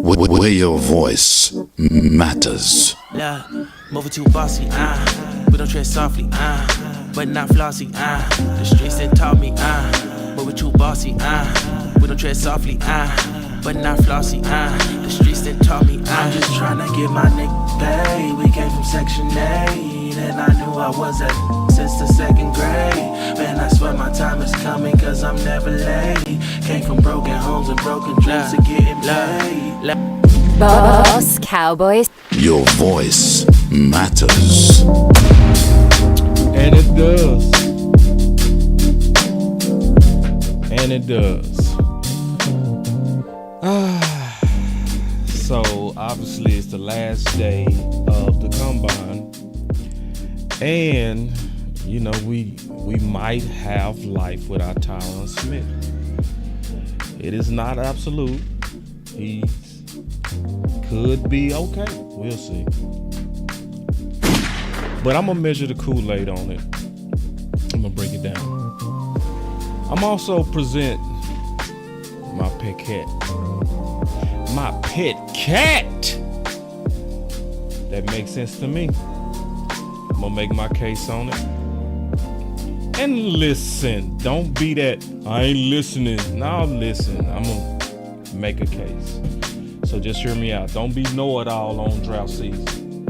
Where your voice matters. Yeah, moving too bossy, we don't tread softly, but not flossy, the streets that taught me, moving too bossy, we don't tread softly, but not flossy, the streets that taught me, I'm just trying to get my nigga paid. We came from Section 8, and I knew I was at since the second grade. Man, I swear my time is coming, cause I'm never late. Came from broken homes and broken dreams to getting paid. Boss Cowboys. Your voice matters. And it does. And it does. So obviously it's the last day of the combine. And you know, we might have life without Tyron Smith. It is not absolute. He could be okay. We'll see. But I'm gonna measure the Kool-Aid on it. I'm gonna break it down. I'm also present my pet cat. My pet cat! That makes sense to me. I'm gonna make my case on it. And listen, don't be that, I ain't listening. Now listen, I'm gonna make a case. So just hear me out. Don't be know-it-all on drought season.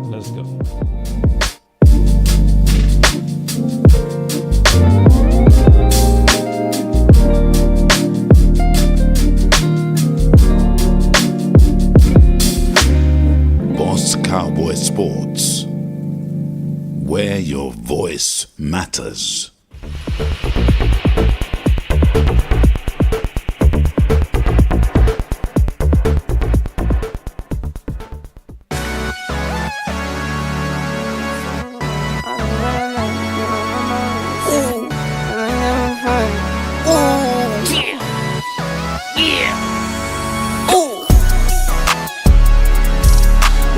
Let's go. Boss Cowboy Sports, where your voice matters.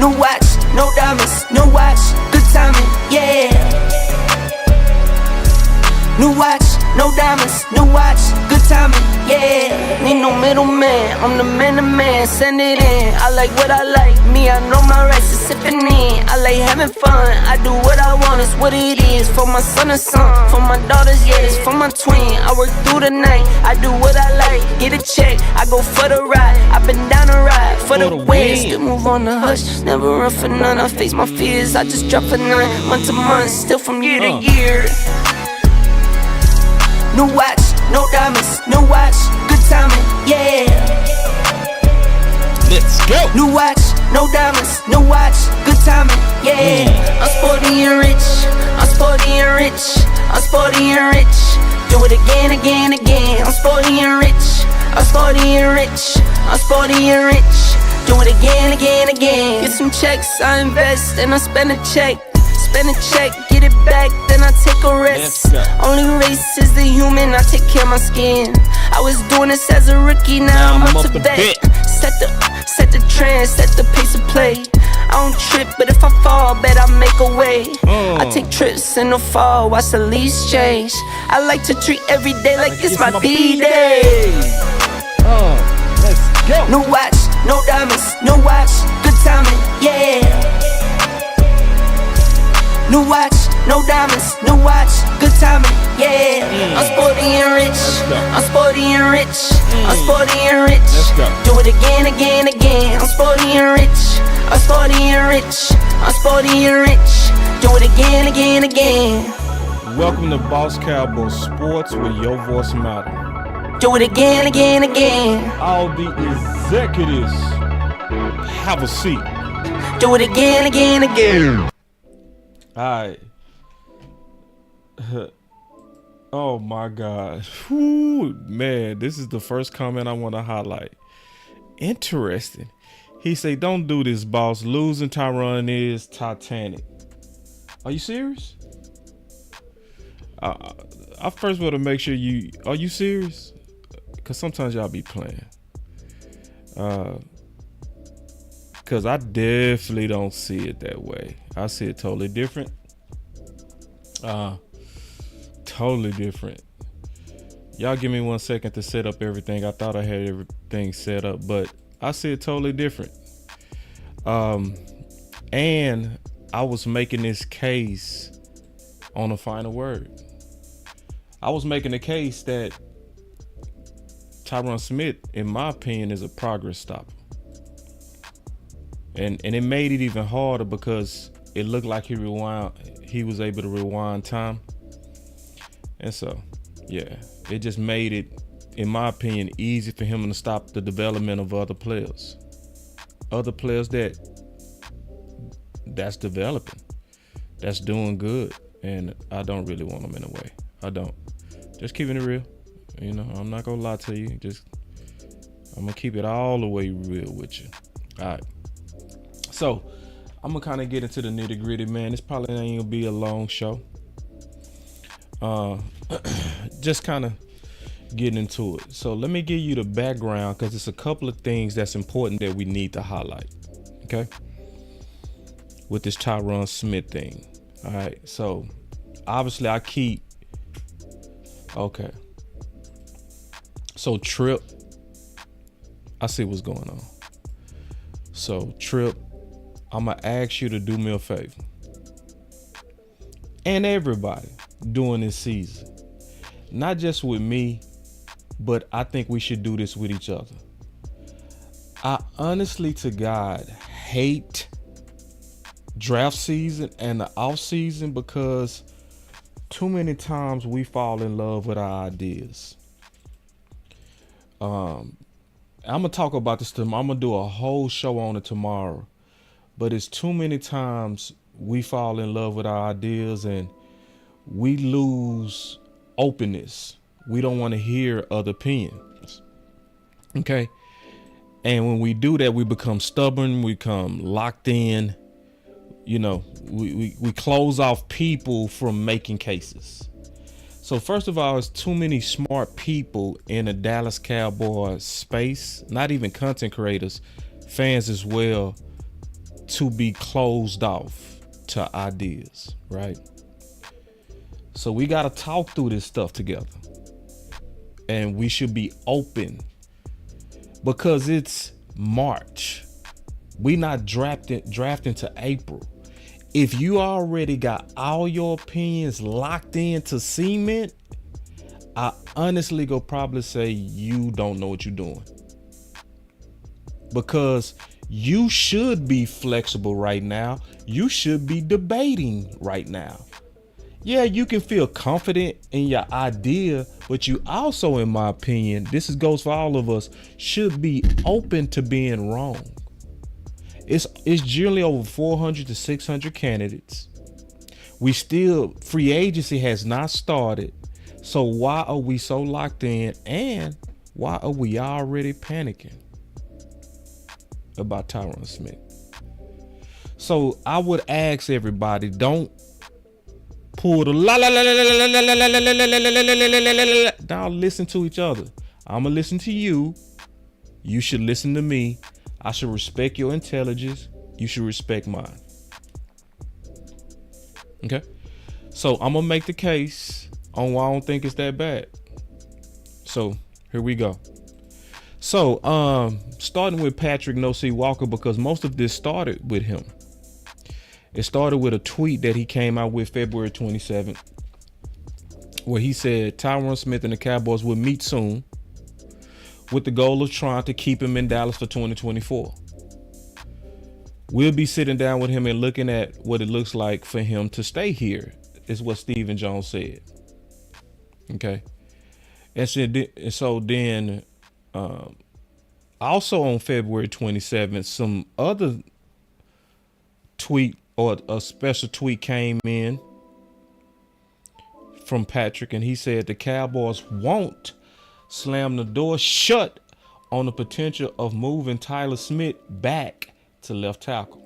No watch, no diamonds, no watch, good timing, yeah. New watch, no diamonds, no watch, good timing, yeah. Need no middleman, I'm the man to man, send it in. I like what I like, me, I know my rights is sipping in. I like having fun, I do what I want, it's what it is. For my son and son, for my daughters, yeah, it's for my twin. I work through the night, I do what I like, get a check, I go for the ride. I've been down the ride for the win. Still move on the hush, never run for none. I face my fears, I just drop a 9 month to month, still from year to year. No watch, no diamonds, no watch, good timing, yeah. Let's go. New watch, no diamonds, no watch, good timing, yeah. I'm sporty and rich, I'm sporty and rich, I'm sporty and rich. Do it again, again, again. I'm sporty and rich, I'm sporty and rich, I'm sporty and rich. Do it again, again, again. Get some checks, I invest, and I spend a check. Spend a check, get it back, then I take a rest. Only race is the human, I take care of my skin. I was doing this as a rookie, now I'm up to bet. Set the trend, set the pace of play. I don't trip, but if I fall, bet I make a way. I take trips in the fall, watch the leaves change. I like to treat every day like it's my B-day. Let's go. No watch, no diamonds, no watch, good timing, yeah. New watch, no diamonds, no watch, good timing, yeah. I'm sporty and rich, I'm sporty and rich, I'm sporty and rich. Do it again, again, again. I'm sporty and rich, I'm sporty and rich, I'm sporty and rich. Do it again, again, again. Welcome to Boss Cowboy Sports, where your voice matters. Do it again, again, again. All the executives have a seat. Do it again, again, again. Alright. Oh my gosh. Whew, man, this is the first comment I want to highlight. Interesting. He say, don't do this, boss. Losing Tyron is Titanic. Are you serious? I first want to make sure are you serious? Because sometimes y'all be playing. Because I definitely don't see it that way. I see it totally different. Totally different. Y'all give me 1 second to set up everything. I thought I had everything set up, but I see it totally different. And I was making this case on the final word. I was making the case that Tyron Smith, in my opinion, is a progress stopper. And it made it even harder because it looked like he was able to rewind time. And so, yeah, it just made it, in my opinion, easy for him to stop the development of other players. Other players that's developing, that's doing good. And I don't really want them in a way. I don't. Just keeping it real. You know, I'm not gonna lie to you. I'm gonna keep it all the way real with you. All right. So I'm gonna kind of get into the nitty gritty, man. This probably ain't gonna be a long show. Just kind of getting into it. So let me give you the background because it's a couple of things that's important that we need to highlight. Okay. With this Tyron Smith thing. All right. So obviously okay. So Trip, I see what's going on. So Trip, I'm gonna ask you to do me a favor. And everybody during this season. Not just with me, but I think we should do this with each other. I honestly to God hate draft season and the off season because too many times we fall in love with our ideas. I'm gonna talk about this tomorrow. I'm gonna do a whole show on it tomorrow. But it's too many times we fall in love with our ideas and we lose openness. We don't want to hear other opinions. Okay. And when we do that, we become stubborn, we become locked in. You know, we close off people from making cases. So first of all, there's too many smart people in the Dallas Cowboys space, not even content creators, fans as well, to be closed off to ideas, right? So we got to talk through this stuff together. And we should be open because it's March. We not drafting to April. If you already got all your opinions locked into cement, I honestly go probably say you don't know what you're doing. Because you should be flexible right now. You should be debating right now. Yeah, you can feel confident in your idea, but you also, in my opinion, goes for all of us, should be open to being wrong. It's generally over 400 to 600 candidates. Free agency has not started. So why are we so locked in? And why are we already panicking about Tyron Smith? So I would ask everybody, don't pull the la la la la la la la la la. Don't listen to each other. I'm gonna listen to you. You should listen to me. I should respect your intelligence. You should respect mine. Okay. So I'm gonna make the case on why I don't think it's that bad. So here we go. So starting with Patrick No C Walker, because most of this started with him. It started with a tweet that he came out with February 27th, where he said Tyron Smith and the Cowboys will meet soon with the goal of trying to keep him in Dallas for 2024. We'll be sitting down with him and looking at what it looks like for him to stay here, is what Stephen Jones said. Okay. And so then also on February 27th, some other tweet or a special tweet came in from Patrick, and he said the Cowboys won't slam the door shut on the potential of moving Tyron Smith back to left tackle.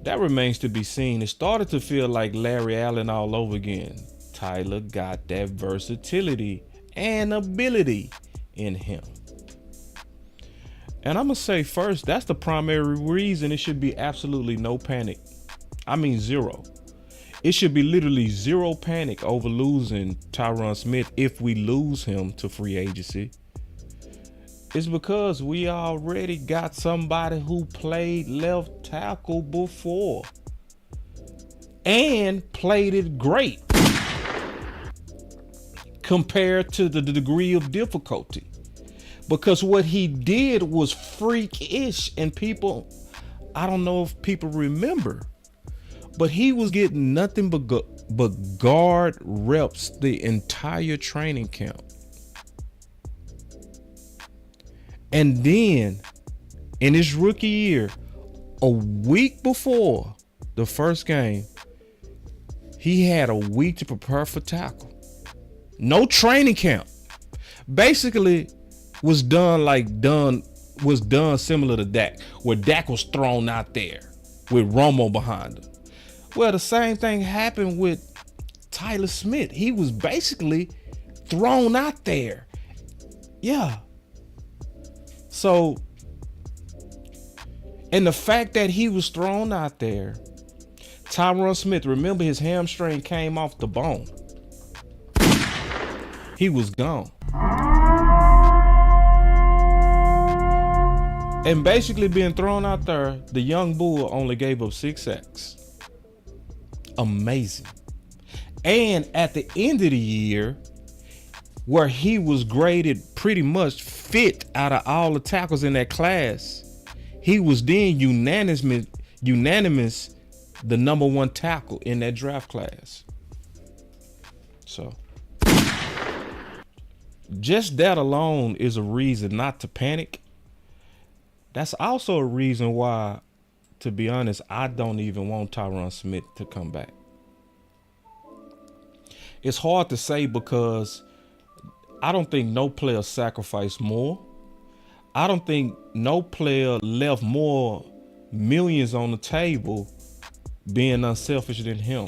That remains to be seen. It started to feel like Larry Allen all over again. Tyler got that versatility and ability in him. And I'm going to say first, that's the primary reason it should be absolutely no panic. I mean, zero. It should be literally zero panic over losing Tyron Smith if we lose him to free agency. It's because we already got somebody who played left tackle before and played it great compared to the degree of difficulty. Because what he did was freakish, and people, I don't know if people remember, but he was getting nothing but guard reps the entire training camp. And then in his rookie year, a week before the first game, he had a week to prepare for tackle. No training camp. Basically was done similar to Dak, where Dak was thrown out there with Romo behind him. Well, the same thing happened with Tyron Smith. He was basically thrown out there. Yeah. So, and the fact that he was thrown out there, Tyron Smith, remember his hamstring came off the bone. He was gone. And basically being thrown out there, the young bull only gave up 6 sacks. Amazing. And at the end of the year, where he was graded pretty much fit out of all the tackles in that class, he was then unanimous the number 1 tackle in that draft class. So just that alone is a reason not to panic. That's also a reason why, to be honest, I don't even want Tyron Smith to come back. It's hard to say because I don't think no player sacrificed more. I don't think no player left more millions on the table being unselfish than him.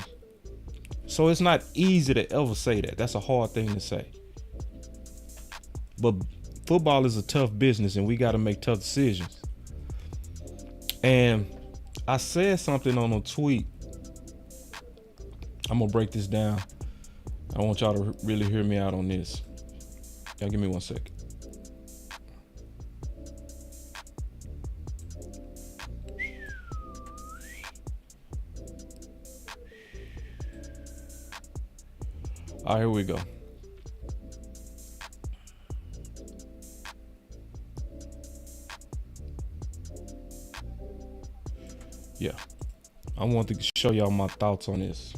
So it's not easy to ever say that. That's a hard thing to say. But football is a tough business and we got to make tough decisions. And I said something on a tweet. I'm going to break this down. I want y'all to really hear me out on this. Y'all give me 1 second. All right, here we go. Yeah, I want to show y'all my thoughts on this.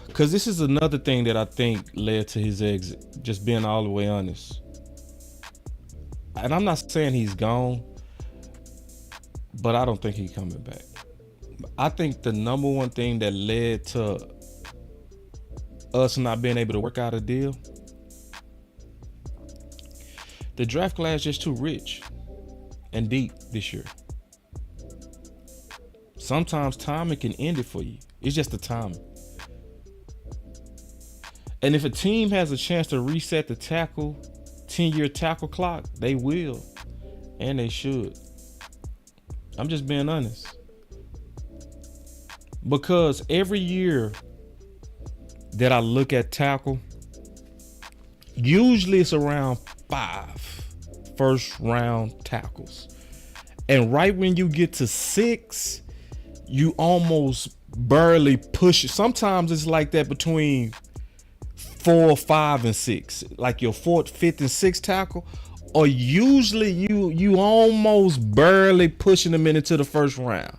Because this is another thing that I think led to his exit, just being all the way honest. And I'm not saying he's gone, but I don't think he's coming back. I think the number one thing that led to us not being able to work out a deal, the draft class just too rich and deep this year. Sometimes timing can end it for you. It's just the timing. And if a team has a chance to reset the 10-year tackle clock, they will. And they should. I'm just being honest. Because every year that I look at tackle, usually it's around 5 first-round tackles. And right when you get to 6, you almost barely push it. Sometimes it's like that between 4, 5, and 6, like your 4th, 5th, and 6th tackle, or usually you almost barely pushing them into the first round,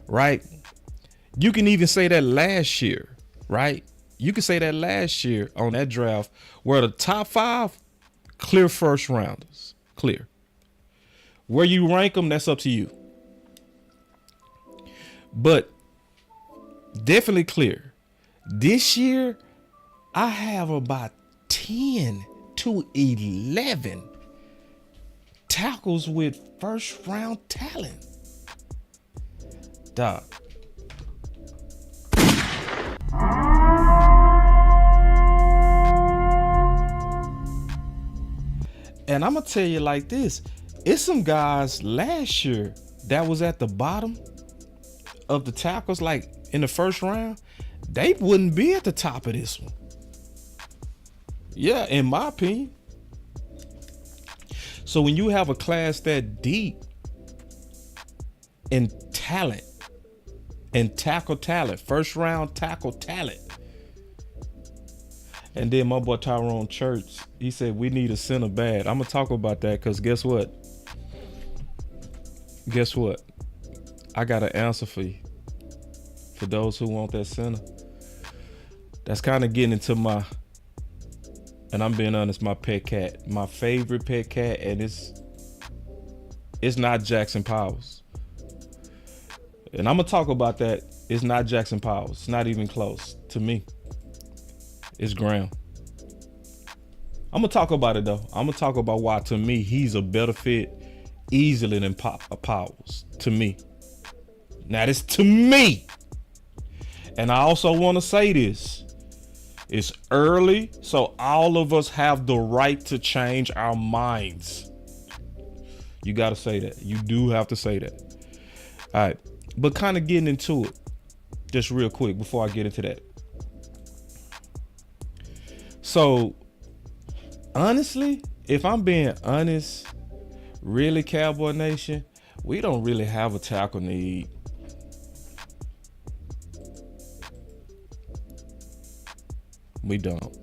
right? You can even say that last year, right? You can say that last year on that draft where the top 5 clear first rounders, clear. Where you rank them, that's up to you. But definitely clear. This year, I have about 10 to 11 tackles with first round talent. Dog. And I'm going to tell you like this. It's some guys last year that was at the bottom of the tackles, like in the first round, they wouldn't be at the top of this one. Yeah, in my opinion. So when you have a class that deep in talent and tackle talent, first round tackle talent, and then my boy Tyrone Church, he said we need a center bad. I'm gonna talk about that because guess what? Guess what? I got an answer for you. For those who want that center. That's kind of getting into my, and I'm being honest, my pet cat. My favorite pet cat, and it's not Jackson Powers. And I'm gonna talk about that. It's not Jackson Powers. It's not even close to me. It's Graham. I'm gonna talk about it though. I'm gonna talk about why to me he's a better fit easily than Powers to me. Now this to me. And I also want to say this. It's early, so all of us have the right to change our minds. You got to say that. You do have to say that. All right. But kind of getting into it just real quick before I get into that. So, honestly, if I'm being honest, really, Cowboy Nation, we don't really have a tackle need. We don't.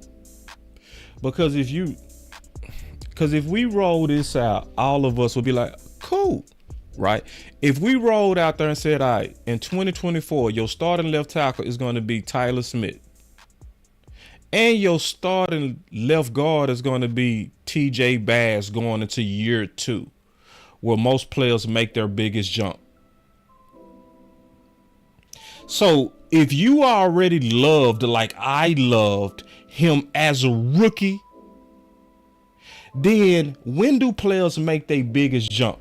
Because if we roll this out, all of us will be like, cool, right? If we rolled out there and said, all right, in 2024, your starting left tackle is going to be Tyron Smith. And your starting left guard is going to be TJ Bass going into year 2, where most players make their biggest jump. So if you already loved, like I loved him as a rookie, then when do players make their biggest jump?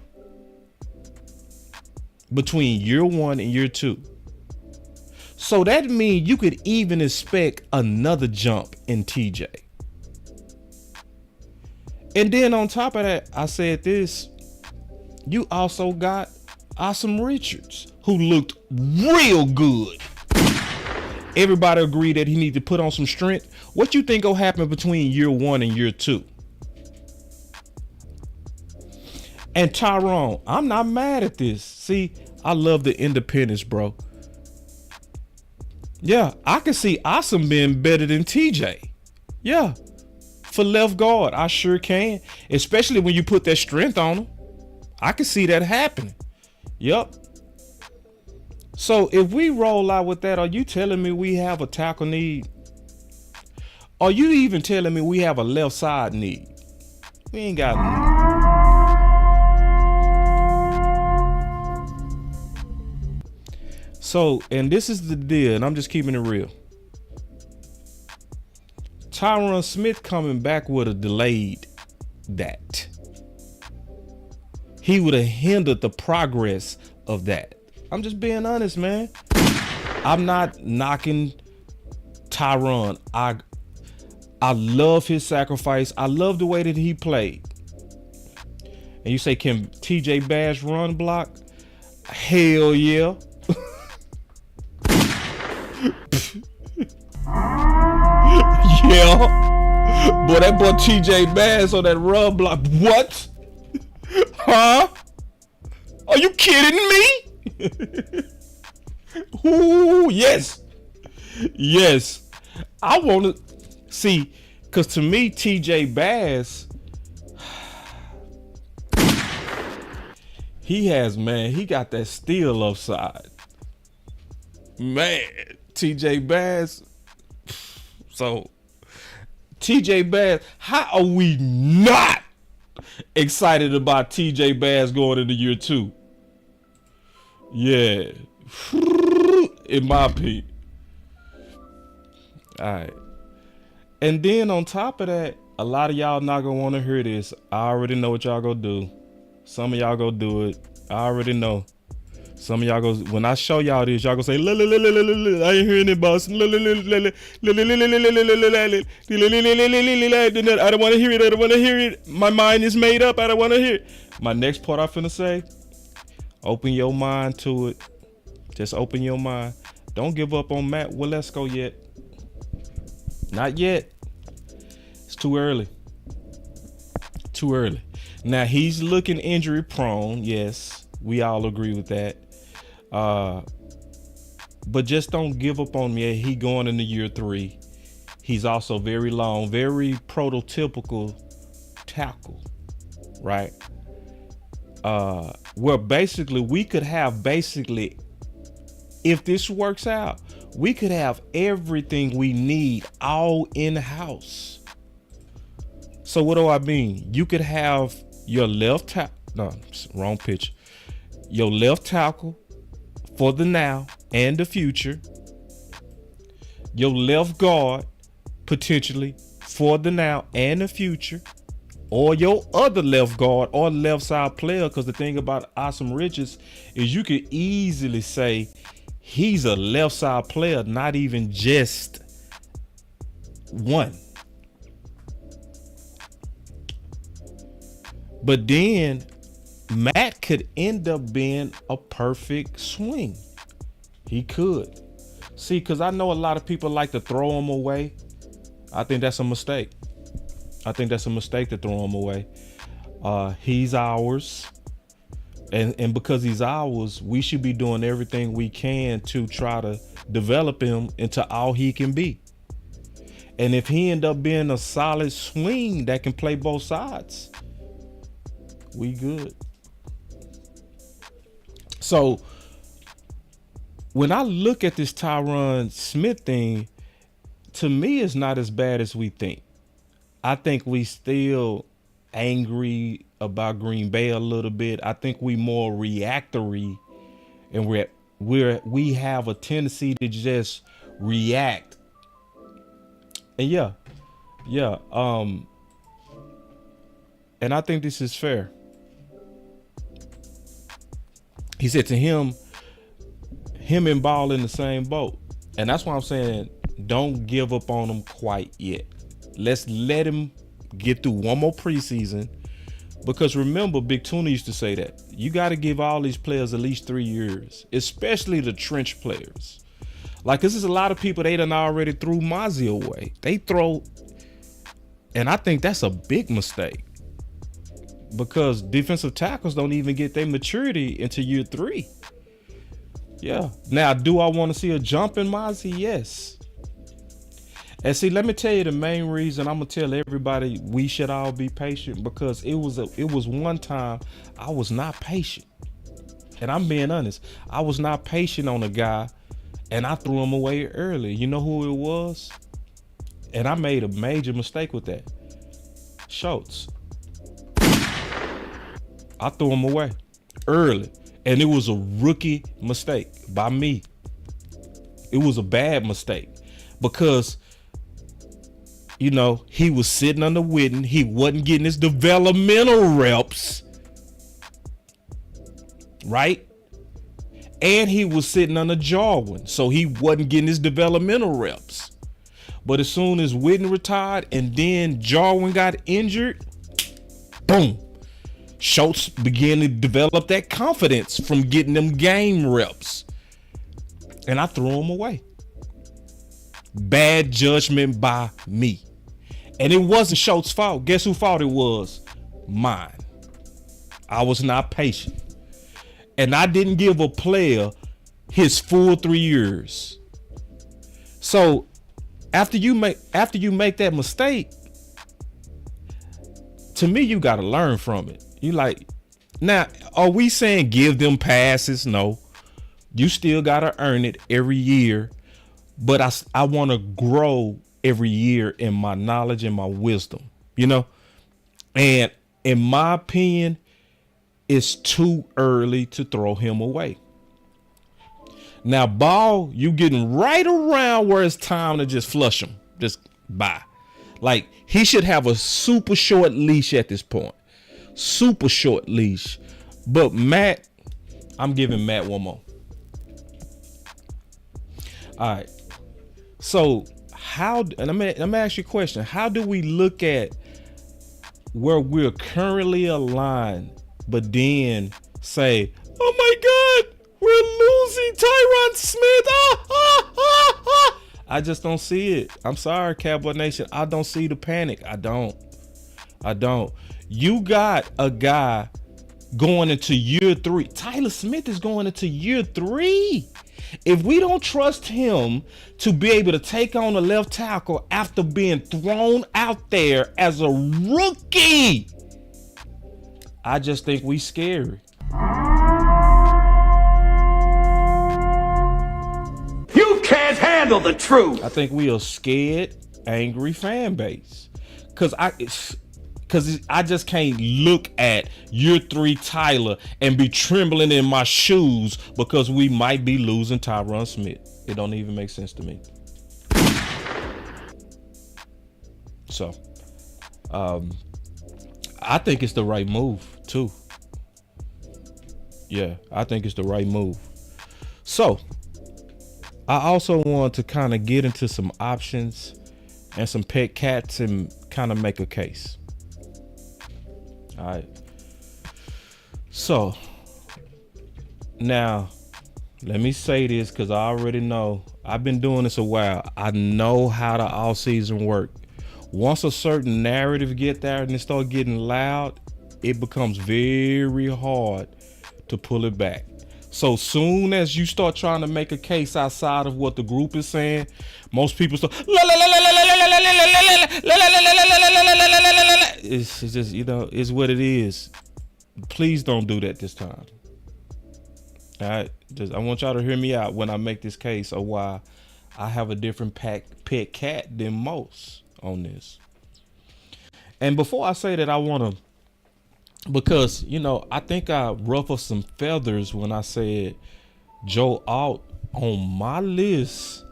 Between year 1 and year 2. So that means you could even expect another jump in TJ. And then on top of that, I said this, you also got Awesome Richards, who looked real good. Everybody agreed that he needed to put on some strength. What you think will happen between year 1 and year 2? And Tyrone, I'm not mad at this. See, I love the independence, bro. Yeah, I can see Awesome being better than TJ. Yeah, for left guard, I sure can. Especially when you put that strength on him. I can see that happening. Yup. So if we roll out with that, are you telling me we have a tackle need? Are you even telling me we have a left side need? We ain't got none. So, and this is the deal, and I'm just keeping it real. Tyron Smith coming back would have delayed that. He would have hindered the progress of that. I'm just being honest, man. I'm not knocking Tyron. I love his sacrifice. I love the way that he played. And you say, can TJ Bass run block? Hell yeah. Yeah. Boy, that boy TJ Bass on that run block. What? Huh? Are you kidding me? Ooh, yes. Yes. I want to see, because to me, TJ Bass, he got that steel upside. Man, TJ Bass. So, TJ Bass, how are we not excited about TJ Bass going into year 2? Yeah. In my opinion. Alright. And then on top of that, a lot of y'all not gonna want to hear this. I already know what y'all gonna do. Some of y'all gonna do it. I already know. Some of y'all go, when I show y'all this, y'all gonna say, I ain't hearing it, boss. I don't want to hear it. I don't want to hear it. My mind is made up. I don't want to hear it. My next part I'm finna say, open your mind to it. Just open your mind. Don't give up on Matt Waletzko yet. Not yet. It's too early. Too early. Now he's looking injury prone. Yes, we all agree with that. But just don't give up on me. He going into year 3. He's also very long, very prototypical tackle, right? Where basically we could have if this works out, we could have everything we need all in-house. So what do I mean? You could have your left tackle, no, wrong pitch. Your left tackle for the now and the future. Your left guard potentially for the now and the future. Or your other left guard or left side player, because the thing about Awesome Riches is you could easily say he's a left side player, not even just one. But then Matt could end up being a perfect swing. He could. See, because I know a lot of people like to throw him away. I think that's a mistake. I think that's a mistake to throw him away. He's ours. And because he's ours, we should be doing everything we can to try to develop him into all he can be. And if he end up being a solid swing that can play both sides, we good. So when I look at this Tyron Smith thing, to me, it's not as bad as we think. I think we still angry about Green Bay a little bit. I think we more reactory, and we have a tendency to just react. And yeah. And I think this is fair. He said to him and Ball in the same boat. And that's why I'm saying don't give up on him quite yet. Let's let him get through one more preseason. Because remember, Big Tuna used to say that. You got to give all these players at least 3 years, especially the trench players. Like, this is a lot of people, they done already threw Mozzie away. They throw, and I think that's a big mistake. Because defensive tackles don't even get their maturity into year 3. Yeah. Now, do I want to see a jump in Mozzie? Yes. And see, let me tell you the main reason. I'm gonna tell everybody we should all be patient, because it was one time I was not patient, and I'm being honest. I was not patient on a guy, and I threw him away early. You know who it was? And I made a major mistake with that. Schultz. I threw him away early, and it was a rookie mistake by me. It was a bad mistake because, you know, he was sitting under Witten. He wasn't getting his developmental reps, right? And he was sitting under Jarwin, so he wasn't getting his developmental reps. But as soon as Witten retired and then Jarwin got injured, boom, Schultz began to develop that confidence from getting them game reps. And I threw him away. Bad judgment by me. And it wasn't Schultz's fault. Guess whose fault it was? Mine. I was not patient. And I didn't give a player his full 3 years. So after you make that mistake, to me, you got to learn from it. You like, now, are we saying give them passes? No. You still got to earn it every year. But I want to grow every year in my knowledge and my wisdom, you know? And in my opinion, it's too early to throw him away. Now, Ball, you getting right around where it's time to just flush him. Just bye. Like, he should have a super short leash at this point. Super short leash. But Matt, I'm giving Matt one more. All right. So let me ask you a question. How do we look at where we're currently aligned, but then say, oh my God, we're see Tyron Smith. I just don't see it. I'm sorry, Cowboy Nation. I don't see the panic. I don't. You got a guy going into year 3. Tyler Smith is going into year 3. If we don't trust him to be able to take on a left tackle after being thrown out there as a rookie, I just think we scary. You can't handle the truth. I think we are scared, angry fan base. Cause I just can't look at year 3 Tyler and be trembling in my shoes because we might be losing Tyron Smith. It don't even make sense to me. So, I think it's the right move too. Yeah, I think it's the right move. So, I also want to kind of get into some options and some pet cats and kind of make a case. All right. So now let me say this because I already know I've been doing this a while. I know how the offseason work. Once a certain narrative get there and it start getting loud, it becomes very hard to pull it back. So soon as you start trying to make a case outside of what the group is saying, most people start it's just, it's what it is. Please don't do that this time. All right, I want y'all to hear me out when I make this case of why I have a different pet cat than most on this. And before I say that, I want to, because I think I ruffled some feathers when I said Joe Alt on my list.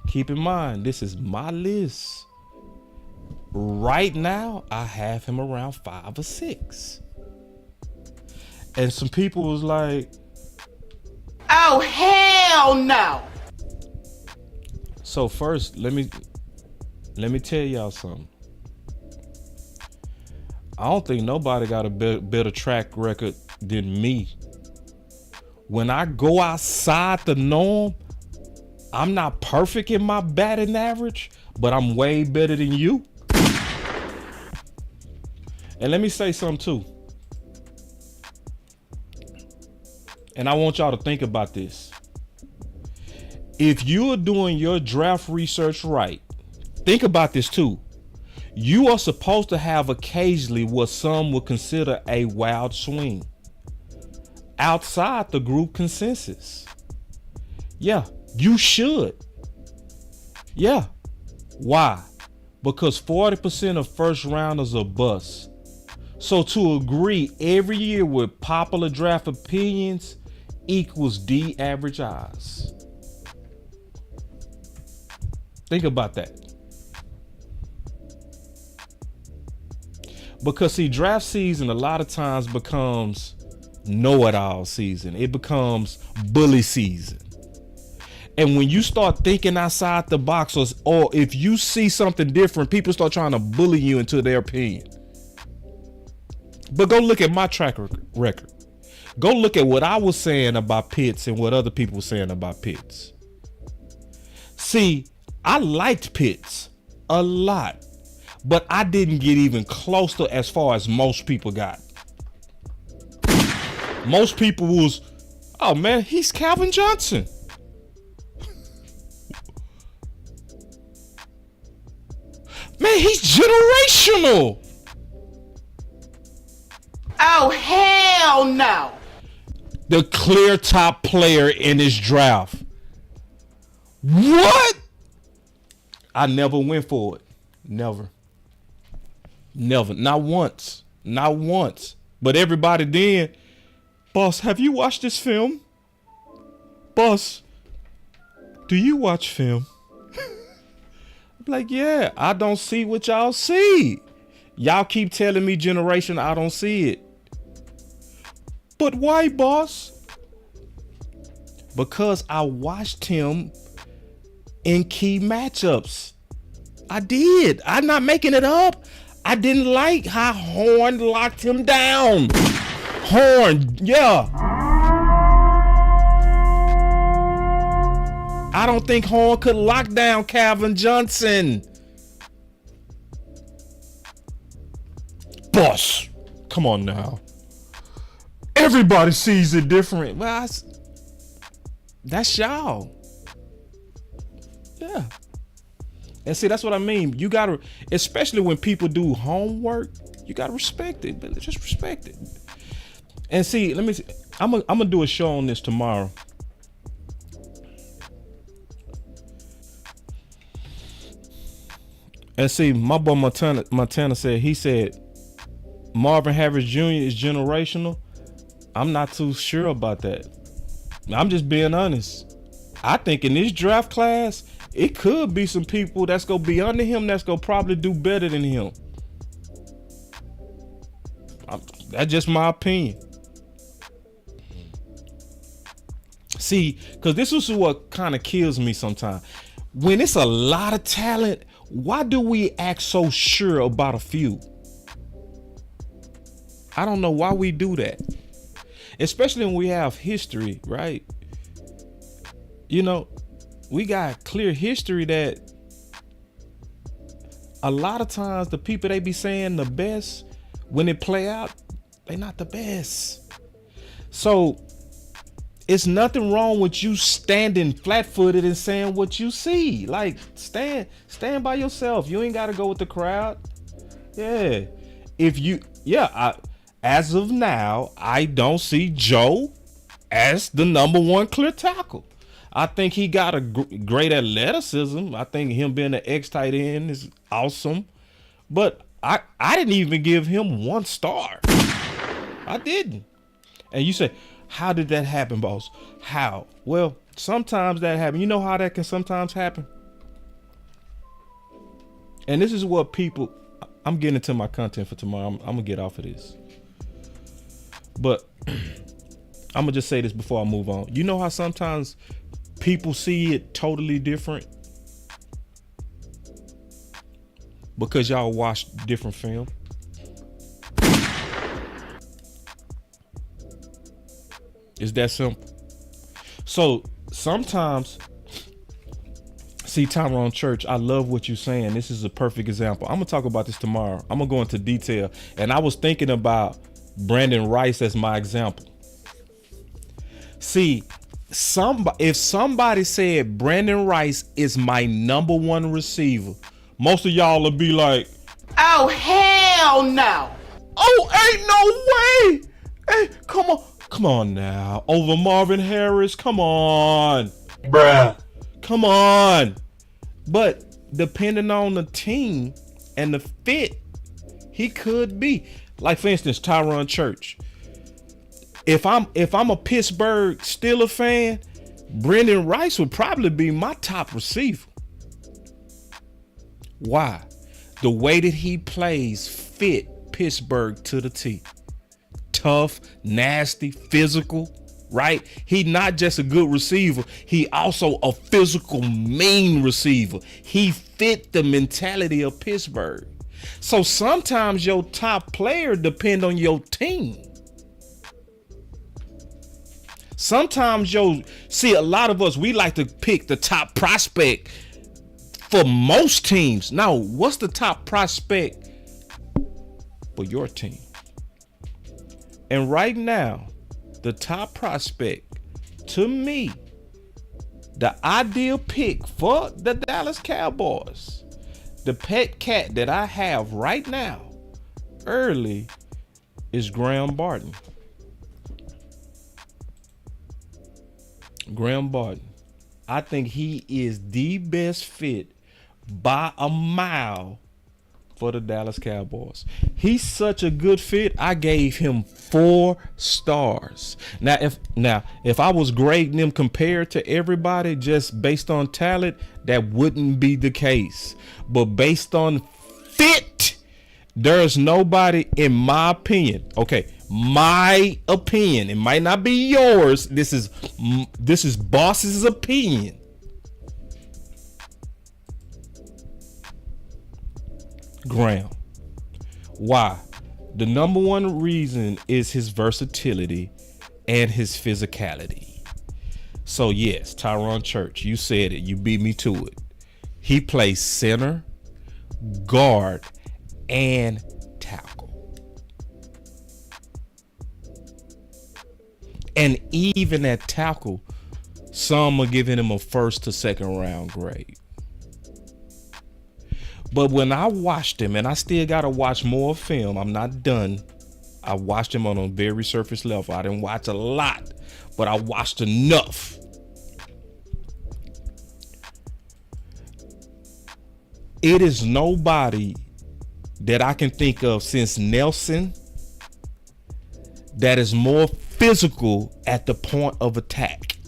Keep in mind, this is my list. Right now, I have him around 5 or 6. And some people was like, Oh, hell no. So first, let me tell y'all something. I don't think nobody got a better track record than me. When I go outside the norm, I'm not perfect in my batting average, but I'm way better than you. And let me say something too. And I want y'all to think about this. If you are doing your draft research right, think about this too. You are supposed to have occasionally what some would consider a wild swing outside the group consensus. Yeah, you should. Yeah. Why? Because 40% of first rounders are busts. So to agree every year with popular draft opinions equals D average odds. Think about that. Because see, draft season a lot of times becomes know-it-all season. It becomes bully season. And when you start thinking outside the box, or if you see something different, people start trying to bully you into their opinion. But go look at my track record. Go look at what I was saying about Pitts and what other people were saying about Pitts. See, I liked Pitts a lot, but I didn't get even close to as far as most people got. Most people was, oh man, he's Calvin Johnson. Man, he's generational. Oh, hell no. The clear top player in this draft. What? I never went for it. Never. Not once. But everybody then, boss, have you watched this film? Boss, do you watch film? I'm like, yeah, I don't see what y'all see. Y'all keep telling me generation, I don't see it. But why, boss? Because I watched him in key matchups. I did. I'm not making it up. I didn't like how Horn locked him down. Horn, yeah. I don't think Horn could lock down Calvin Johnson. Boss, come on now. Everybody sees it different. Well, that's y'all. Yeah. And see, that's what I mean. You gotta, especially when people do homework, you gotta respect it. But just respect it. And see, let me see. I'm gonna do a show on this tomorrow. And see, my boy Montana said, he said Marvin Harris Jr. is generational. I'm not too sure about that. I'm just being honest. I think in this draft class, it could be some people that's gonna be under him that's gonna probably do better than him. That's just my opinion. See, because this is what kind of kills me sometimes. When it's a lot of talent, why do we act so sure about a few? I don't know why we do that. Especially when we have history, right? You know, we got clear history that a lot of times the people they be saying the best, when it play out, they not the best. So it's nothing wrong with you standing flat-footed and saying what you see. Like, stand by yourself. You ain't got to go with the crowd. Yeah. As of now, I don't see Joe as the number one clear tackle. I think he got a great athleticism. I think him being an ex-tight end is awesome. But I didn't even give him 1 star. I didn't. And you say, how did that happen, boss? How? Well, sometimes that happens. You know how that can sometimes happen? And this is what people, I'm getting into my content for tomorrow. I'm going to get off of this. But I'm going to just say this before I move on. You know how sometimes people see it totally different? Because y'all watch different film. It's that simple. So sometimes, see, Tyron Church, I love what you're saying. This is a perfect example. I'm gonna talk about this tomorrow. I'm gonna go into detail. And I was thinking about Brandon Rice as my example. See, if somebody said Brandon Rice is my number 1 receiver, most of y'all will be like, Oh, hell no. Oh, ain't no way. Hey, come on now. Over Marvin Harris. Come on. Bruh. Come on. But depending on the team and the fit, he could be. Like, for instance, Tyron Church. If I'm a Pittsburgh Steelers fan, Brandon Rice would probably be my top receiver. Why? The way that he plays fit Pittsburgh to the T. Tough, nasty, physical, right? He not just a good receiver. He also a physical, mean receiver. He fit the mentality of Pittsburgh. So sometimes your top player depend on your team. Sometimes see, a lot of us, we like to pick the top prospect for most teams. Now, what's the top prospect for your team? And right now, the top prospect, to me, the ideal pick for the Dallas Cowboys, the pet cat that I have right now, early, is Graham Barton. Graham Barton. I think he is the best fit by a mile for the Dallas Cowboys. He's such a good fit. I gave him 4 stars. Now, if I was grading them compared to everybody just based on talent, that wouldn't be the case. But based on fit, there's nobody, in my opinion. Okay, my opinion. It might not be yours. This is Boss's opinion. Graham. Why? The number 1 reason is his versatility and his physicality. So yes, Tyron Church, you said it. You beat me to it. He plays center, guard, and tackle. And even at tackle, some are giving him a 1st to 2nd round grade. But when I watched him, and I still got to watch more film, I'm not done. I watched him on a very surface level. I didn't watch a lot, but I watched enough. It is nobody that I can think of since Nelson that is more physical at the point of attack.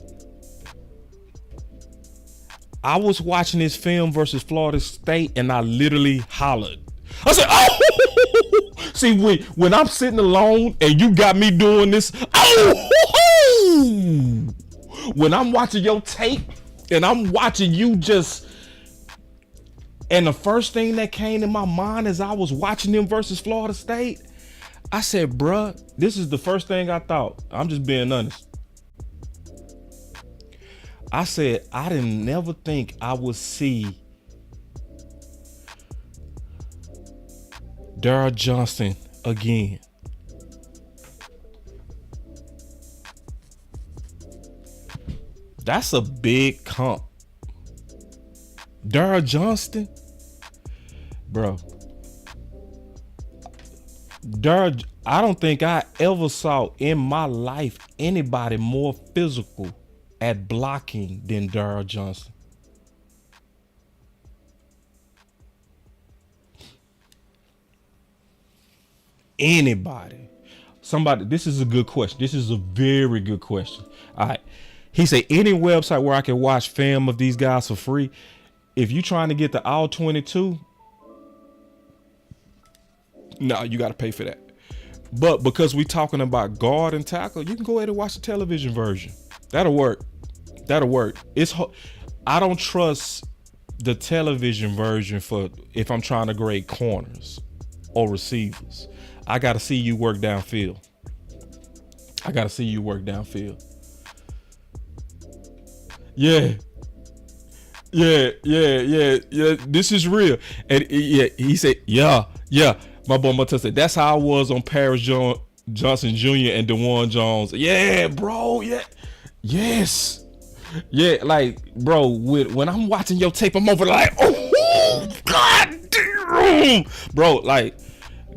I was watching this film versus Florida State and I literally hollered. I said, oh! See, when I'm sitting alone and you got me doing this, oh! When I'm watching your tape and I'm watching you just, and the first thing that came to my mind as I was watching them versus Florida State, I said, bruh, this is the first thing I thought. I'm just being honest. I said, I didn't never think I would see Darryl Johnson again. That's a big comp. Darryl Johnson, bro. Darryl, I don't think I ever saw in my life anybody more physical at blocking than Darryl Johnson. Anybody. Somebody, this is a good question. This is a very good question. All right. He said, any website where I can watch film of these guys for free. If you're trying to get the all 22, no, you got to pay for that. But because we're talking about guard and tackle, you can go ahead and watch the television version. That'll work. That'll work. I don't trust the television version for if I'm trying to grade corners or receivers. I got to see you work downfield. Yeah. This is real. And yeah, he said, yeah. My boy Martel said, that's how I was on Paris Johnson Jr. and DeJuan Jones. Yeah, bro. Yeah. Yes. Yeah, like, bro, when I'm watching your tape, I'm over like, oh, God damn. Bro, like,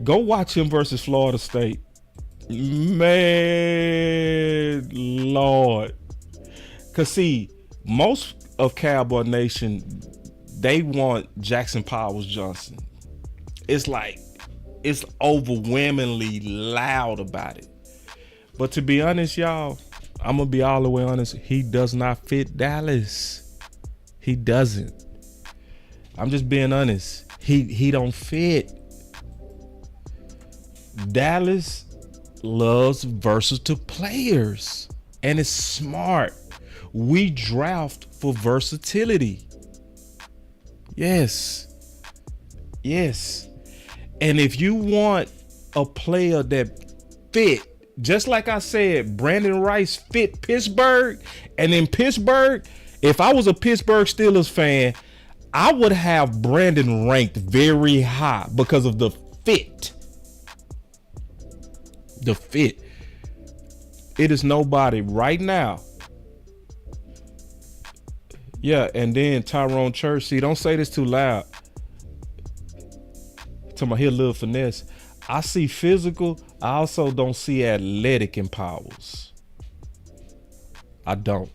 go watch him versus Florida State. Man, Lord. Because, see, most of Cowboy Nation, they want Jackson Powers Johnson. It's like, it's overwhelmingly loud about it. But to be honest, y'all, I'm going to be all the way honest. He does not fit Dallas. He doesn't. I'm just being honest. He don't fit. Dallas loves versatile players. And it's smart. We draft for versatility. Yes. And if you want a player that fit, just like I said, Brandon Rice fit Pittsburgh. And in Pittsburgh, if I was a Pittsburgh Steelers fan, I would have Brandon ranked very high because of the fit. The fit. It is nobody right now. Yeah, and then Tyron Church. See, don't say this too loud. Talking about here, little finesse. I see physical. I also don't see athletic in Powers. I don't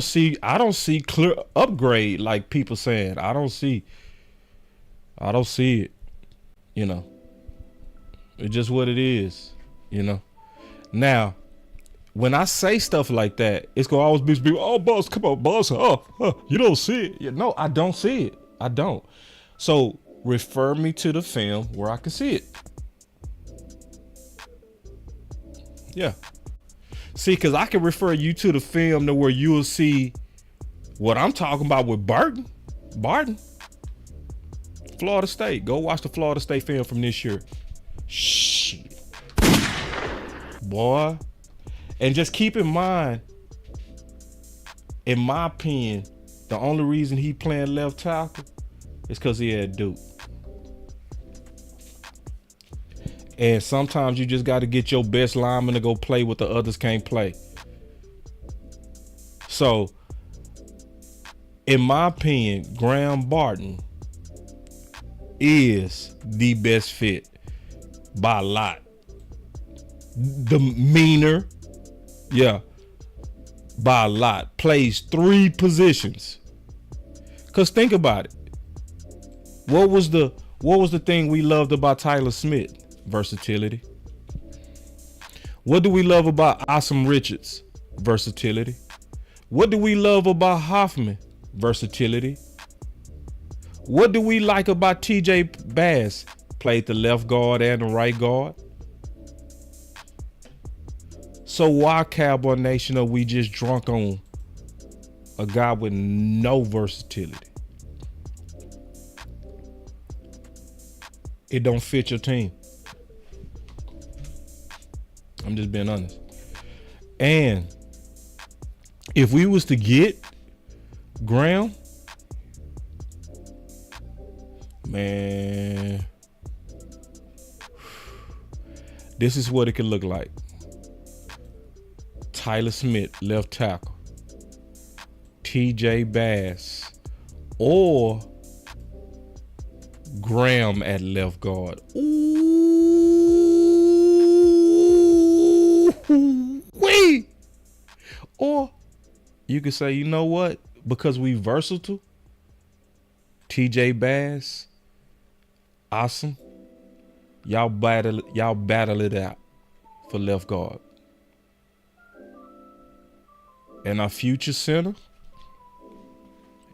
see clear upgrade like people saying. I don't see it. You know. It's just what it is. You know. Now, when I say stuff like that, it's gonna always be people, oh, boss, come on, boss. You don't see it. Yeah, no, I don't see it. I don't. So refer me to the film where I can see it. Yeah. See, because I can refer you to the film to where you will see what I'm talking about with Barton. Florida State. Go watch the Florida State film from this year. Shit. Boy. And just keep in mind, in my opinion, the only reason he playing left tackle is because he had Duke. And sometimes you just got to get your best lineman to go play what the others can't play. So, in my opinion, Graham Barton is the best fit by a lot. The meaner, yeah, by a lot. Plays 3 positions. Cause think about it. What was the thing we loved about Tyler Smith? Versatility. What do we love about Awesome Richards? Versatility. What do we love about Hoffman? Versatility. What do we like about TJ Bass? Played the left guard and the right guard. So why, Cowboy Nation, are we just drunk on a guy with no versatility? It don't fit your team. I'm just being honest. And if we was to get Graham, man, this is what it could look like. Tyler Smith, left tackle. TJ Bass or Graham at left guard. Ooh-wee. Or you could say, you know what? Because we versatile, TJ Bass, awesome. Y'all battle it out for left guard. And our future center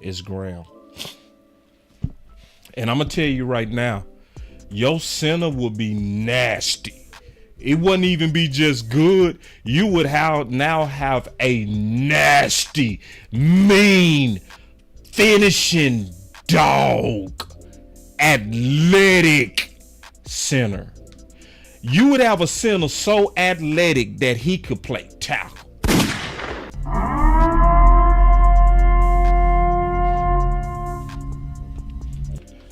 is Graham. And I'm going to tell you right now, your center would be nasty. It wouldn't even be just good. You would now have a nasty, mean, finishing dog, athletic center. You would have a center so athletic that he could play tackle.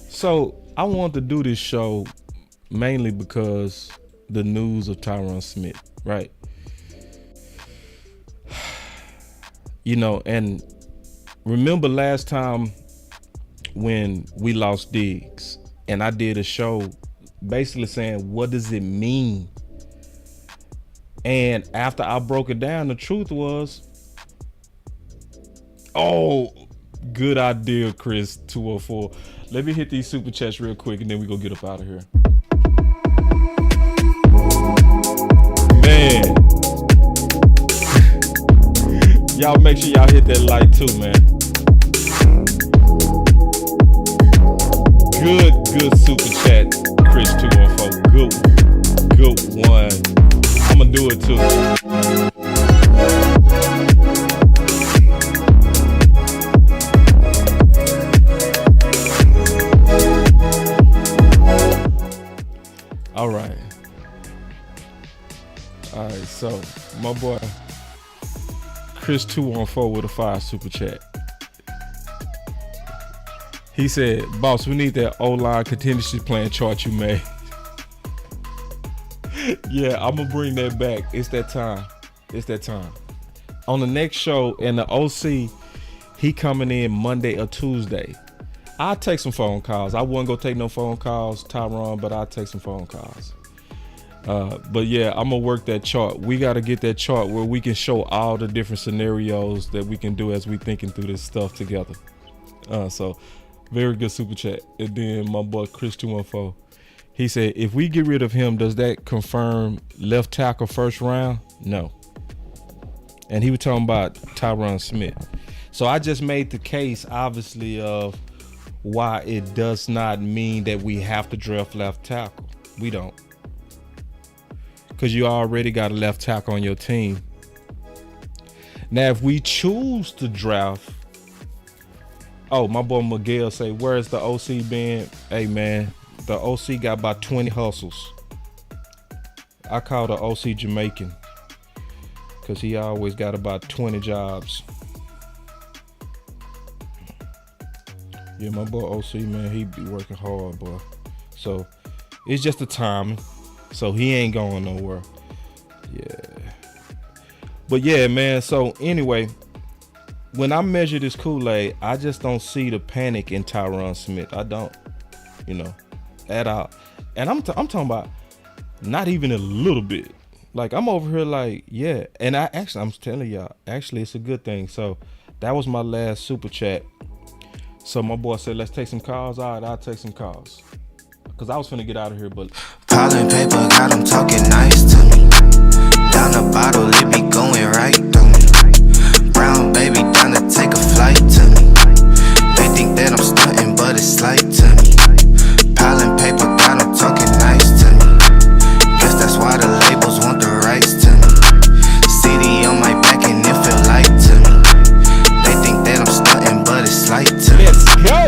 So I wanted to do this show mainly because the news of Tyron Smith, right? You know, and remember last time when we lost Diggs and I did a show basically saying, what does it mean? And after I broke it down, the truth was, oh, good idea, Chris 204. Let me hit these super chats real quick and then we go get up out of here. Man. Y'all make sure y'all hit that like too, man. Good super chat, Chris 214. Good one. I'ma do it too. All right, so my boy Chris 214 with a 5 super chat. He said, boss, we need that O-line contingency plan chart you made. Yeah, I'm gonna bring that back. It's that time. On the next show, and the OC, he coming in Monday or Tuesday. I'll take some phone calls. I wasn't gonna take no phone calls, Tyron, but I'll take some phone calls. But yeah, I'm gonna work that chart. We gotta get that chart where we can show all the different scenarios that we can do as we thinking through this stuff together. So very good super chat. And then my boy Chris 214, he said, if we get rid of him, does that confirm left tackle first round? No. And he was talking about Tyron Smith. So I just made the case, obviously, of why it does not mean that we have to draft left tackle. We don't. Because you already got a left tackle on your team. Now, if we choose to draft, oh, my boy Miguel say, where's the OC been? Hey, man, the OC got about 20 hustles. I call the OC Jamaican. Cause he always got about 20 jobs. Yeah, my boy OC, man, he be working hard, boy. So it's just the timing. So he ain't going nowhere. Yeah. But yeah, man. So anyway, when I measure this Kool-Aid, I just don't see the panic in Tyron Smith. I don't, at all. And I'm talking about not even a little bit. Like, I'm over here like, yeah. And I'm telling y'all, actually, it's a good thing. So that was my last super chat. So my boy said, let's take some calls. All right, I'll take some calls. Because I was finna get out of here, but... Piling paper, got them talking nice to me. Down the bottle, it be going right through me. Brown baby, down to take a flight to me. They think that I'm stunting, but it's slight to me. Piling paper, got them talking nice to me. Guess that's why the labels want the rights to me. CD on my back and it feel light to me. They think that I'm stunting, but it's slight to me. Let's go!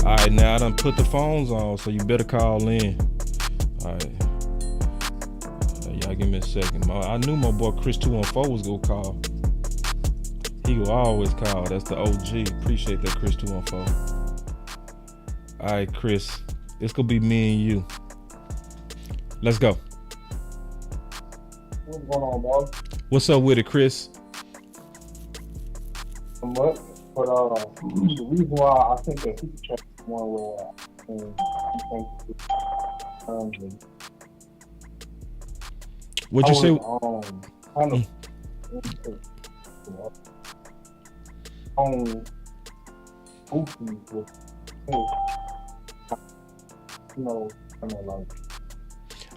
All right, now I done put the phones on, so you better call in. All right. Y'all give me a second. I knew my boy Chris 214 was gonna call. He will always call. That's the OG. Appreciate that, Chris 214. All right, Chris. It's gonna be me and you. Let's go. What's going on, boss? What's up with it, Chris? But the reason why I think that he check one where What'd you say? Kind of on goofy with kind of like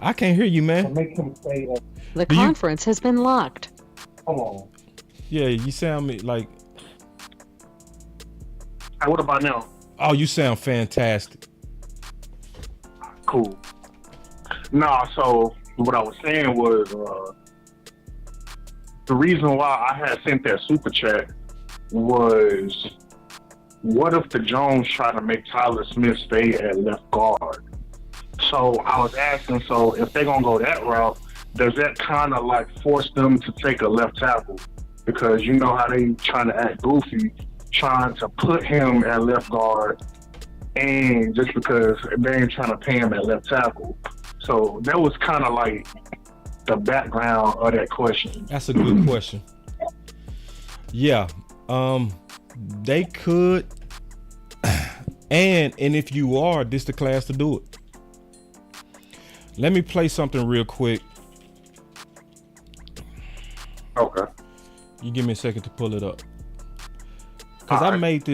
I can't hear you, to man. make him say that. The conference has been locked. Come on. Yeah, you sound me like. Hey, what about now? Oh, you sound fantastic. Cool. Nah, so what I was saying was the reason why I had sent that super chat was, what if the Jones try to make Tyler Smith stay at left guard? So I was asking, so if they're gonna go that route, does that kind of like force them to take a left tackle? Because you know how they trying to act goofy, trying to put him at left guard, and just because they ain't trying to pay him at left tackle. So that was kind of like the background of that question. That's a good question. Yeah, they could, and if you are, this the class to do it. Let me play something real quick. Okay. You give me a second to pull it up. Cause I made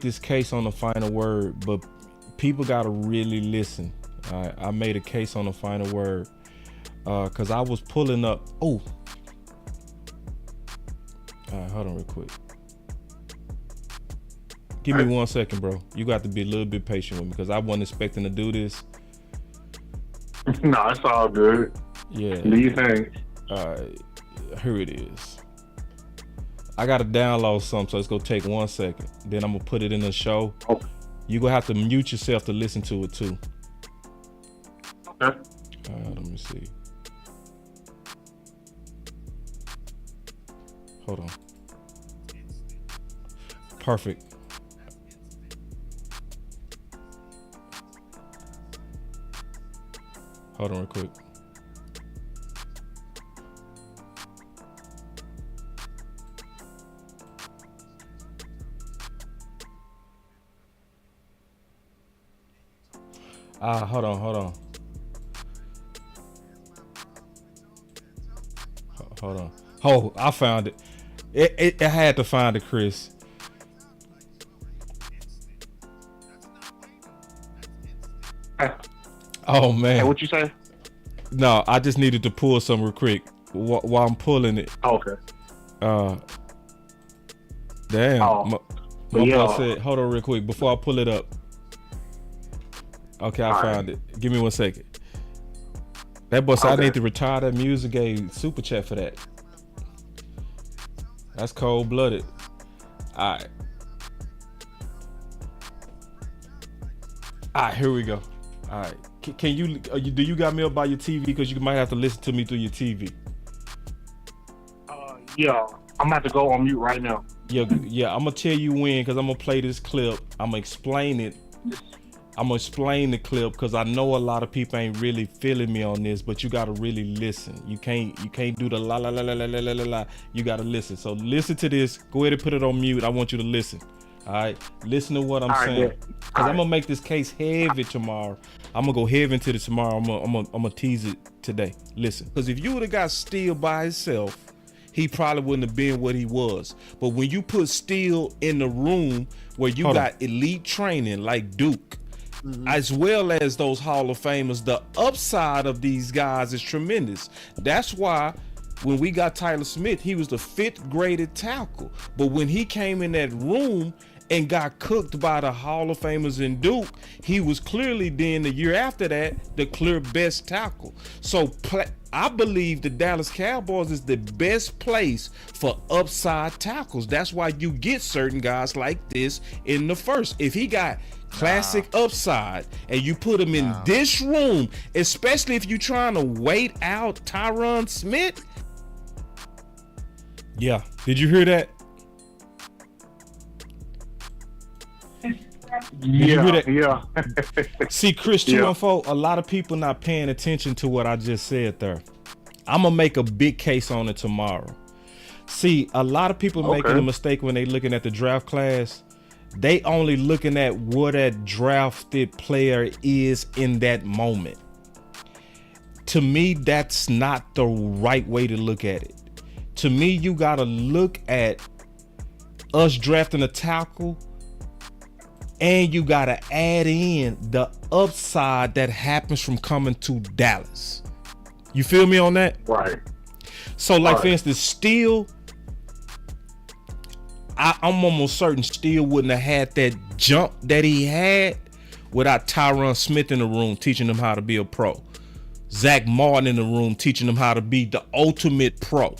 this case on the final word, but people gotta really listen. I made a case on the final word. Cause I was pulling up. Oh. All right, hold on real quick. Give me 1 second, bro. You got to be a little bit patient with me because I wasn't expecting to do this. No, it's all good. Yeah. Do you think? All right, here it is. I got to download something, so it's going to take 1 second. Then I'm going to put it in the show. Okay. You're going to have to mute yourself to listen to it, too. Okay. Let me see. Hold on. Perfect. Hold on real quick. Hold on. Hold on. Oh, I found it. I had to find it, Chris. Oh man. Hey, what you say? No, I just needed to pull some real quick while I'm pulling it. Oh, okay. Damn. Oh. My boy said, hold on real quick before I pull it up. Okay, I found it. Give me 1 second. That boy said I need to retire that music game super chat for that. That's cold blooded. All right, here we go. All right. Can you do you got me up by your TV? Because you might have to listen to me through your TV. Yeah, I'm about to go on mute right now. Yeah. I'm gonna tell you when, because I'm gonna play this clip. I'm gonna explain it. I'm gonna explain the clip because I know a lot of people ain't really feeling me on this, but you gotta really listen. You can't do the la la la la la la la la. You gotta listen. So listen to this. Go ahead and put it on mute. I want you to listen. All right, listen to what I'm saying, because I'm gonna make this case heavy tomorrow. I'm gonna go heavy into this tomorrow. I'm gonna tease it today. Listen, because if you would have got Steele by himself, he probably wouldn't have been what he was. But when you put Steele in the room where you got elite training like Duke, as well as those Hall of Famers, the upside of these guys is tremendous. That's why when we got Tyron Smith, he was the 5th graded tackle. But when he came in that room and got cooked by the Hall of Famers in Duke, he was clearly then the year after that the clear best tackle. So I believe the Dallas Cowboys is the best place for upside tackles. That's why you get certain guys like this in the first. If he got classic upside and you put him in this room, especially if you're trying to wait out Tyron Smith. Yeah, did you hear that? Yeah. See, Chris 214, a lot of people not paying attention to what I just said there. I'm gonna make a big case on it tomorrow. See, a lot of people making a mistake when they looking at the draft class. They only looking at what that drafted player is in that moment. To me, that's not the right way to look at it. To me, you gotta look at us drafting a tackle, and you gotta add in the upside that happens from coming to Dallas. You feel me on that? Right. So, like, for instance, Steele, I'm almost certain Steele wouldn't have had that jump that he had without Tyron Smith in the room teaching him how to be a pro. Zach Martin in the room teaching him how to be the ultimate pro.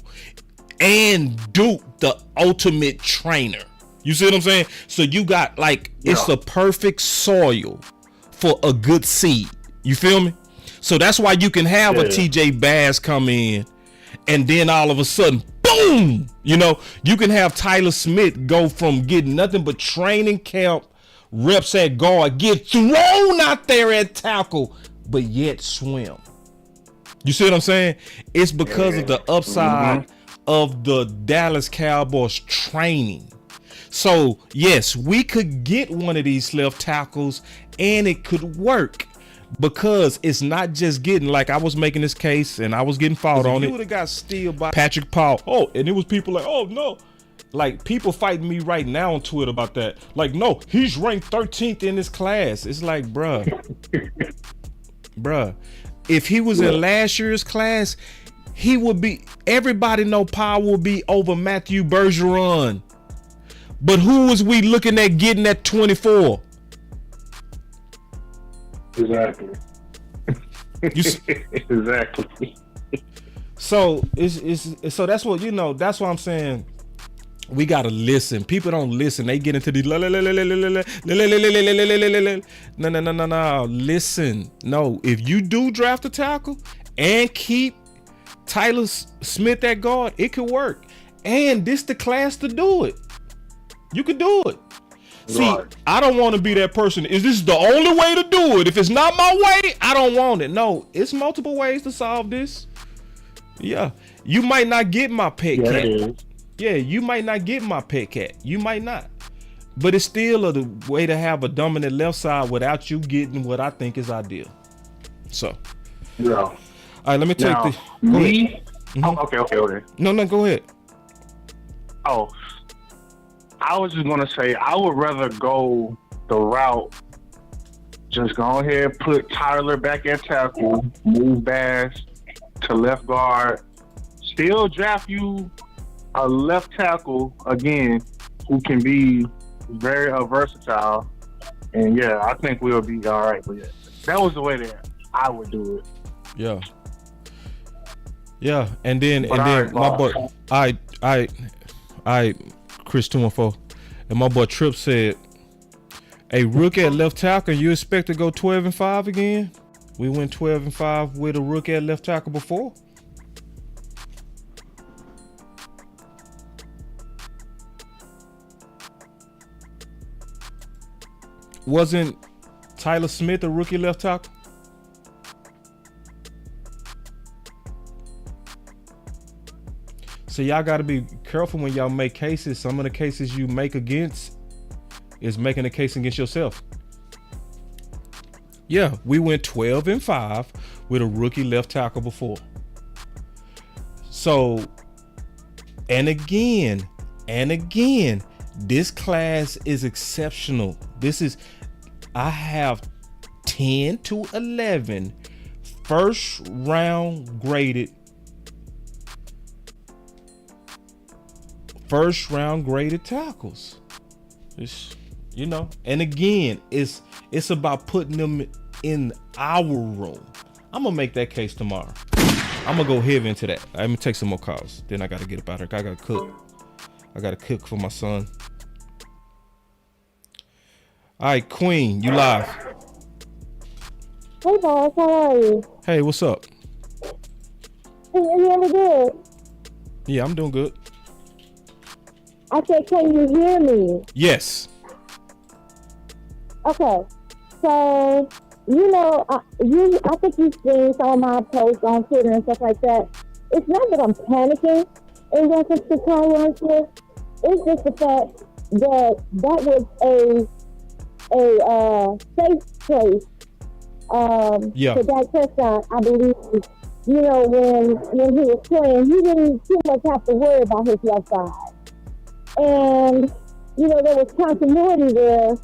And Duke, the ultimate trainer. You see what I'm saying? So you got, like, it's a perfect soil for a good seed. You feel me? So that's why you can have a TJ Bass come in and then all of a sudden, boom, you know, you can have Tyler Smith go from getting nothing but training camp reps at guard, get thrown out there at tackle, but yet swim. You see what I'm saying? It's because of the upside of the Dallas Cowboys training. So yes, we could get one of these left tackles and it could work, because it's not just getting, like I was making this case and I was getting fought on it. You would have got Steele by Patrick Paul. Oh, and it was people like, oh no. Like, people fighting me right now on Twitter about that. Like, no, he's ranked 13th in this class. It's like, bruh. If he was in last year's class, he would be, everybody know Powell will be over Matthew Bergeron. But who was we looking at getting at 24? Exactly. Exactly. So it's so that's what, you know, that's what I'm saying. We gotta listen. People don't listen. They get into the no. Listen. No, if you do draft a tackle and keep Tyler Smith at guard, it could work. And this the class to do it. You could do it. See, I don't want to be that person. Is this the only way to do it? If it's not my way, I don't want it. No, it's multiple ways to solve this. Yeah, you might not get my pet cat. Yeah, you might not get my pet cat. You might not. But it's still a way to have a dominant left side without you getting what I think is ideal. So, all right, let me take the. Go ahead. Okay. No, go ahead. Oh, I was just gonna say I would rather go the route. Just go ahead, put Tyler back at tackle, move Bass to left guard, still draft you a left tackle again who can be very versatile, and yeah, I think we'll be all right with it. That was the way that I would do it. Yeah, and then my boy, I Chris 214, and my boy Trip said, A rookie at left tackle, you expect to go 12-5 again? We went 12-5 with a rookie at left tackle before. Wasn't Tyron Smith a rookie left tackle? So y'all got to be careful when y'all make cases. Some of the cases you make against is making a case against yourself. Yeah, we went 12-5 with a rookie left tackle before. So, and again, this class is exceptional. I have 10 to 11 first round graded tackles. And again, it's about putting them in our room. I'm gonna make that case tomorrow. I'm gonna go heavy into that. I'm gonna take some more calls. Then I gotta get up out here. I gotta cook. I gotta cook for my son. All right, Queen, you live. Hey, boss, how are you? Hey, what's up? You really good? Yeah, I'm doing good. I said, can you hear me? Yes. Okay. So, I think you've seen some of my posts on Twitter and stuff like that. It's not that I'm panicking in reference to Tyron Smith. It's just the fact that was a safe place for Dak Prescott, I believe. When he was playing, he didn't too much have to worry about his left side. And, there was continuity there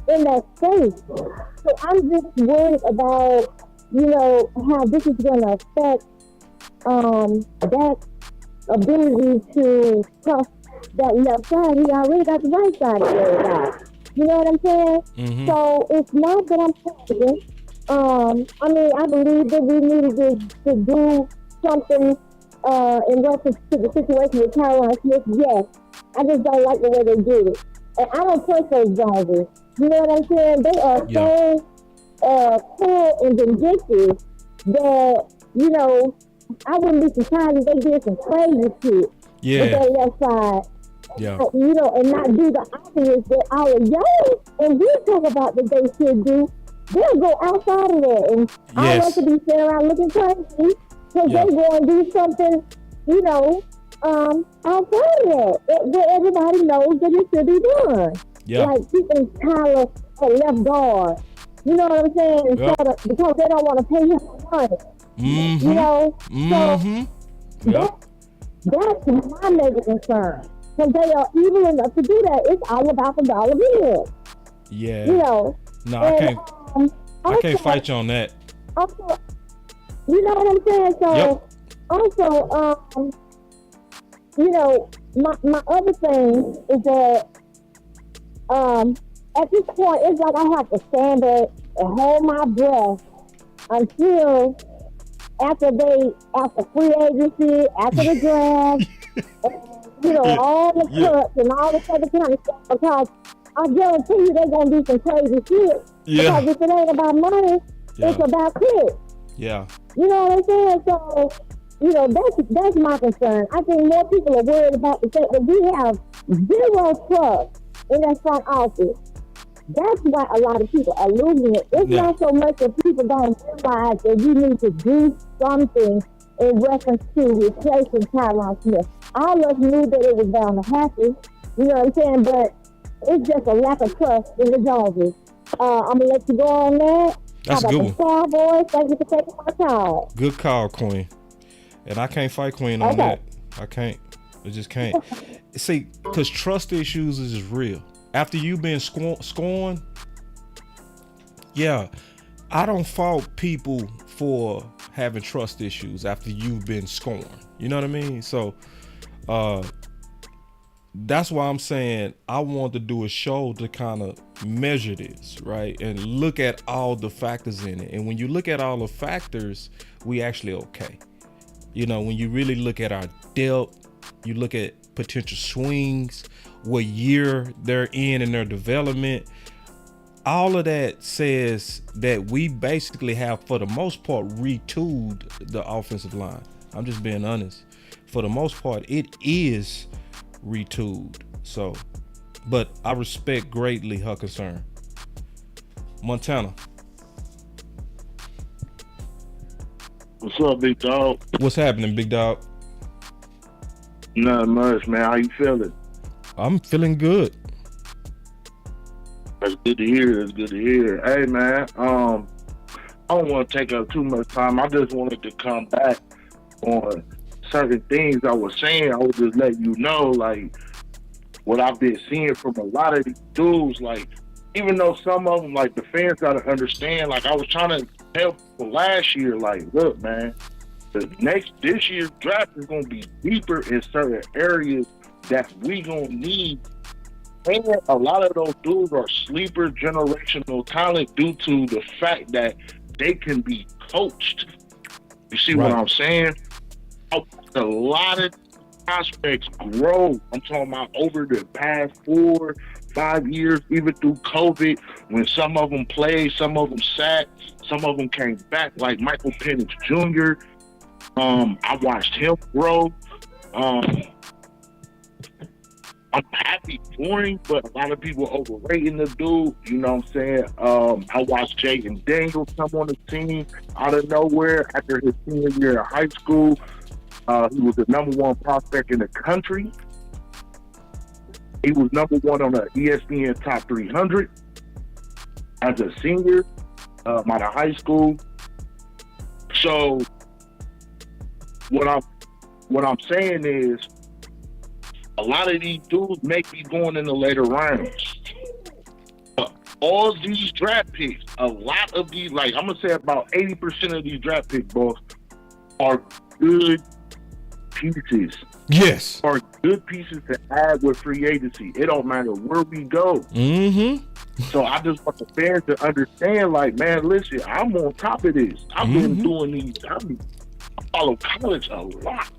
in that space. So I'm just worried about, how this is going to affect that ability to cross that left side. He already got the right side to worry about. You know what I'm saying? Mm-hmm. So it's not that I'm panicking. I believe that we needed to do something in reference to the situation with Tyron Smith. Yes, I just don't like the way they did it. And I don't trust those Joneses. You know what I'm saying? They are so cool and vindictive that, I wouldn't be surprised if they did some crazy shit with their left side. Yeah. And not do the obvious that our young and we talk about that they should do. They'll go outside of there and all of us will be sitting around looking crazy because they go and do something, outside of that where everybody knows that it should be done. Yeah. Like keeping Tyler a left guard. You know what I'm saying? Instead of, because they don't want to pay him money. Mm-hmm. So that's my major concern. Because they are evil enough to do that. It's all about the dollar bill. Yeah. No, I can't fight you on that. Also, you know what I'm saying? So, also, my other thing is that, at this point, it's like I have to stand there and hold my breath until after free agency, after the draft, all the cuts and all this other kind of stuff, because I guarantee you they're going to do some crazy shit. Yeah. Because if it ain't about money, it's about clicks. Yeah. You know what I'm saying? So, that's my concern. I think more people are worried about the fact that we have zero trust in that front office. That's why a lot of people are losing it. It's not so much that people don't realize that we need to do something in reference to replacing Tyron Smith. All of us knew that it was bound to happen. You know what I'm saying? But it's just a lack of trust in the Joneses. I'm going to let you go on that. That's a good one. Cowboys, thank you for taking my call. Good call, Queen. And I can't fight Queen on that. I can't. I just can't. See, because trust issues is real. After you've been scorned, I don't fault people for having trust issues after you've been scorned. You know what I mean? So, that's why I'm saying I want to do a show to kind of measure this, right? And look at all the factors in it. And when you look at all the factors, we actually okay. When you really look at our depth, you look at potential swings, what year they're in their development. All of that says that we basically have, for the most part, retooled the offensive line. I'm just being honest. For the most part, it is retooled. So, but I respect greatly her concern. Montana. What's up, big dog? What's happening, big dog? Not much, man. How you feeling? I'm feeling good. That's good to hear. That's good to hear. Hey, man. I don't want to take up too much time. I just wanted to come back on certain things I was saying. I was just letting you know, like, what I've been seeing from a lot of these dudes. Like, even though some of them, like, the fans got to understand, like, I was trying to tell people last year, like, look, man, this year's draft is going to be deeper in certain areas that we going to need. And a lot of those dudes are sleeper generational talent due to the fact that they can be coached. You see what I'm saying? A lot of prospects grow. I'm talking about over the past 4-5 years, even through COVID, when some of them played, some of them sat, some of them came back, like Michael Penix Jr. I watched him grow. I'm happy for him, but a lot of people overrating the dude. You know what I'm saying? I watched Jaden Daniels come on the team out of nowhere after his senior year in high school. He was the number one prospect in the country. He was number one on the ESPN Top 300 as a senior out of high school. So what I'm saying is, a lot of these dudes may be going in the later rounds. But all these draft picks, a lot of these, like I'm going to say about 80% of these draft picks, boss, are good pieces. Yes. Are good pieces to add with free agency. It don't matter where we go. Mm-hmm. So I just want the fans to understand, like, man, listen, I'm on top of this. I've been doing these. I follow college a lot.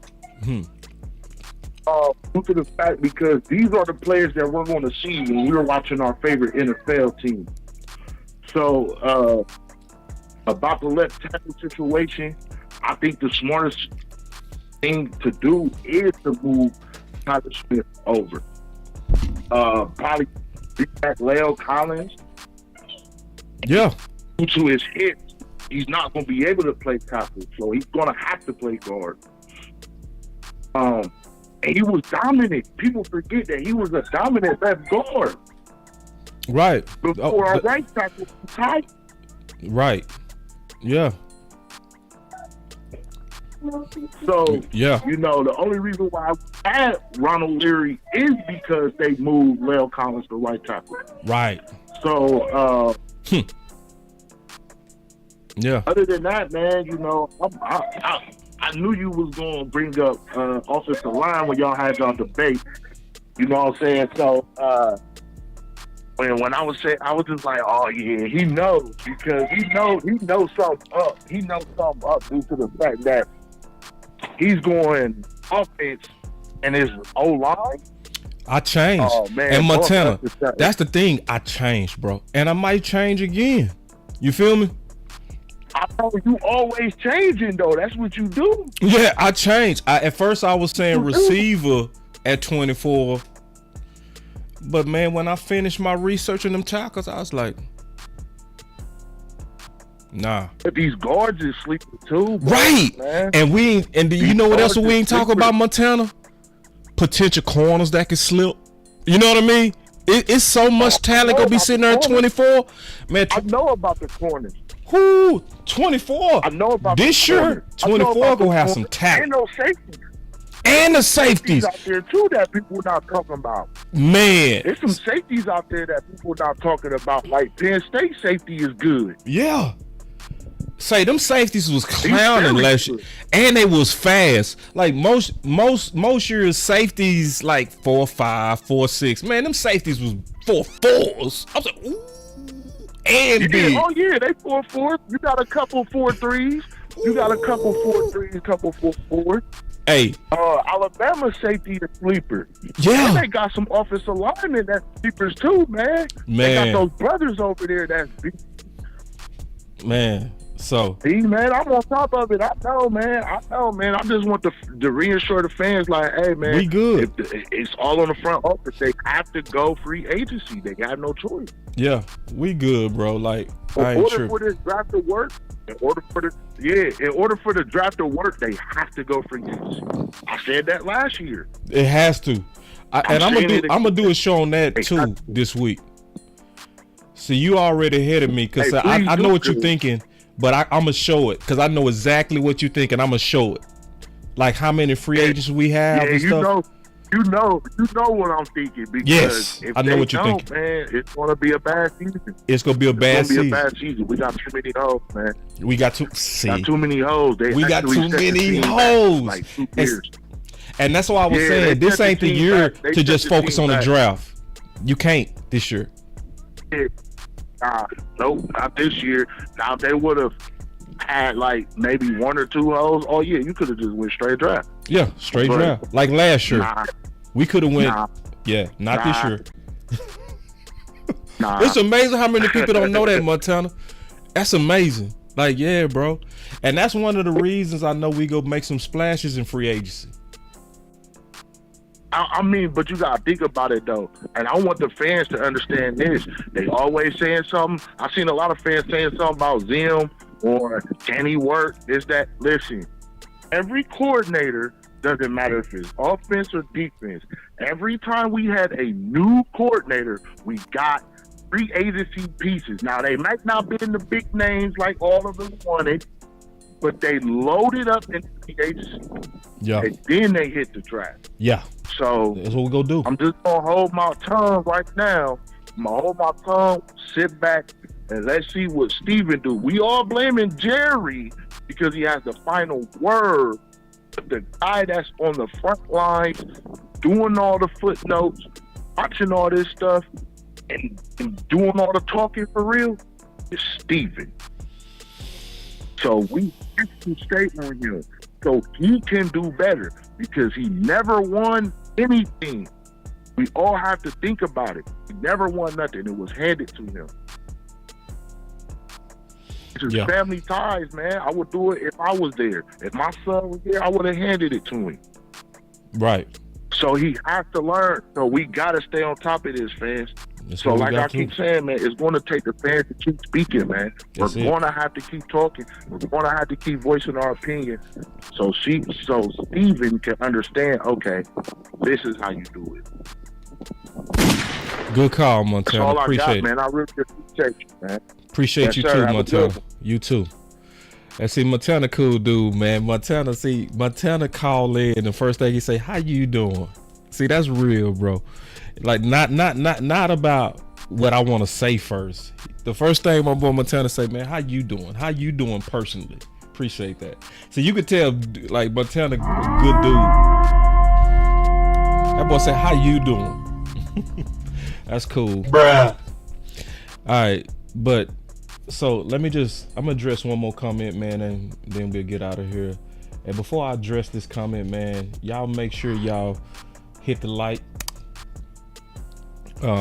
Due to the fact, because these are the players that we're going to see when we're watching our favorite NFL team. So, about the left tackle situation, I think the smartest thing to do is to move Tyron Smith over. Probably bring back Leo Collins. Yeah. Due to his hips, he's not going to be able to play tackle, so he's going to have to play guard. And he was dominant. People forget that he was a dominant left guard. Right. Before our right tackle was tight. Right. Yeah. So, yeah, you know, the only reason why I had Ronald Leary is because they moved Leo Collins to right tackle. Right. So, yeah. Other than that, man, you know, I knew you was going to bring up offensive line when y'all had y'all debate. You know what I'm saying? So, when I was saying, I was just like, oh, yeah, he knows. Because he knows something up. He knows something up due to the fact that he's going offense and his O-line. I changed. Oh, man. And Montana, that's the thing. I changed, bro. And I might change again. You feel me? I know you always changing, though. That's what you do. Yeah, I changed. At first, I was saying receiver at 24. But, man, when I finished my research on them tackles, I was like, nah. But these guards is sleeping, too. Bro, right. Man. And do you know what else we ain't talking about, Montana? Potential corners that can slip. You know what I mean? It's so much talent gonna be sitting there at 24. Man, I know about the corners. Who? 24. I know about this year. 24 gonna have some talent. And those safeties. And the safeties out there too that people are not talking about. Man, there's some safeties out there that people are not talking about. Like Penn State safety is good. Yeah. Say them safeties was clowning last year, and they was fast. Like most years safeties like 4.5, 4.6. Man, them safeties was 4.4s. I was like, ooh. And big. Oh yeah, they 4.4. You got a couple 4.3s. You got a couple 4.3s, couple 4.4s. Hey, Alabama safety is sleeper. Yeah. And they got some offensive linemen that's sleepers too, man. They got those brothers over there that's big. Man. So, man, I'm on top of it. I know, man. I just want to reassure the fans, like, hey, man, we good. It's all on the front office. They have to go free agency. They got no choice. Yeah, we good, bro. Like, in order for this draft to work, in order for the draft to work, they have to go free agency. I said that last year. It has to. I'm gonna do a show on that too this week. So you already ahead of me because I know what you're thinking. But I'm going to show it because I know exactly what you think, and I'm going to show it. Like how many free agents we have and stuff. You know what I'm thinking. Because if I know what you're thinking. Man, it's going to be a bad season. It's going to be a bad season. We got too many hoes, man. We got too many hoes. We got too many hoes. Like 2 years. And that's why I was saying this ain't the year to just focus on the draft. You can't this year. Nope, not this year. Now, if they would have had like maybe 1 or 2 hoes, oh yeah, you could have just went straight draft. Yeah, straight draft. Like last year. We could have went. Not this year. It's amazing how many people don't know that, Montana. That's amazing. Like, yeah, bro. And that's one of the reasons I know we go make some splashes in free agency. I mean, but you gotta think about it though, and I want the fans to understand this. They always saying something. I've seen a lot of fans saying something about Zim or can he work? This, that. Listen, every coordinator, doesn't matter if it's offense or defense. Every time we had a new coordinator, we got free agency pieces. Now they might not be in the big names like all of them wanted, but they loaded up in free agency. Yeah. And then they hit the draft. Yeah. So that's what we're gonna do. I'm just gonna hold my tongue right now. I'm gonna hold my tongue, sit back, and let's see what Steven do. We all blaming Jerry because he has the final word. But the guy that's on the front lines, doing all the footnotes, watching all this stuff, and doing all the talking for real, is Steven. So we have to stay on him. So he can do better because he never won anything. We all have to think about it. He never won nothing. It was handed to him. It's his family ties, man. I would do it if I was there. If my son was there, I would have handed it to him. Right. So he has to learn. So we got to stay on top of this, fans. So like I keep saying, man, it's going to take the fans to keep speaking, man. We're going to have to keep talking. We're going to have to keep voicing our opinion. So Steven can understand, okay, this is how you do it. Good call, Montana. That's all appreciate I got, it. man. I really appreciate you, man. Appreciate you too, Montana. You too. And see, Montana cool dude, man. Montana call in and the first thing he say, how you doing? See, that's real, bro. Like not about what I want to say first. The first thing my boy Montana say, man, how you doing? How you doing personally? Appreciate that. So you could tell, like, Montana, good dude. That boy said, how you doing? That's cool. Bruh. All right, but so I'm gonna address one more comment, man, and then we'll get out of here. And before I address this comment, man, y'all make sure y'all hit the like,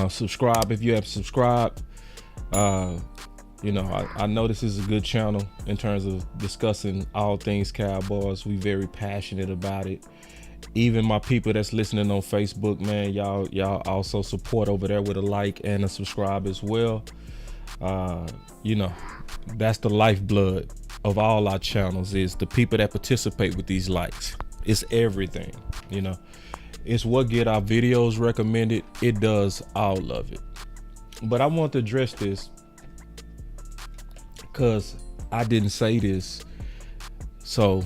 subscribe if you have subscribed. I know this is a good channel in terms of discussing all things Cowboys. We very passionate about it. Even my people that's listening on Facebook, man, y'all also support over there with a like and a subscribe as well. That's the lifeblood of all our channels, is the people that participate with these likes. It's everything, It's what get our videos recommended. It does all of it. But I want to address this because I didn't say this. So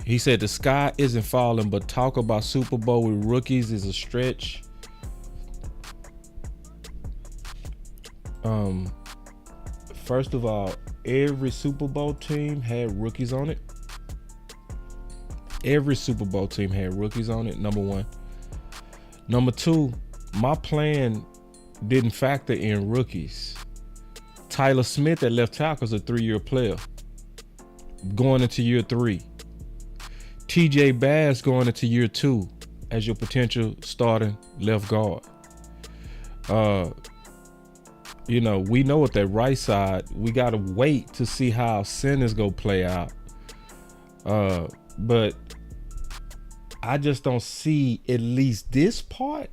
he said the sky isn't falling, but talk about Super Bowl with rookies is a stretch. First of all, every Super Bowl team had rookies on it. Every Super Bowl team had rookies on it, number one. Number two, my plan didn't factor in rookies. Tyler Smith at left tackle is a 3-year player going into year 3. TJ Bass going into year 2 as your potential starting left guard. You know, we know at that right side, we got to wait to see how centers go play out. But I just don't see at least this part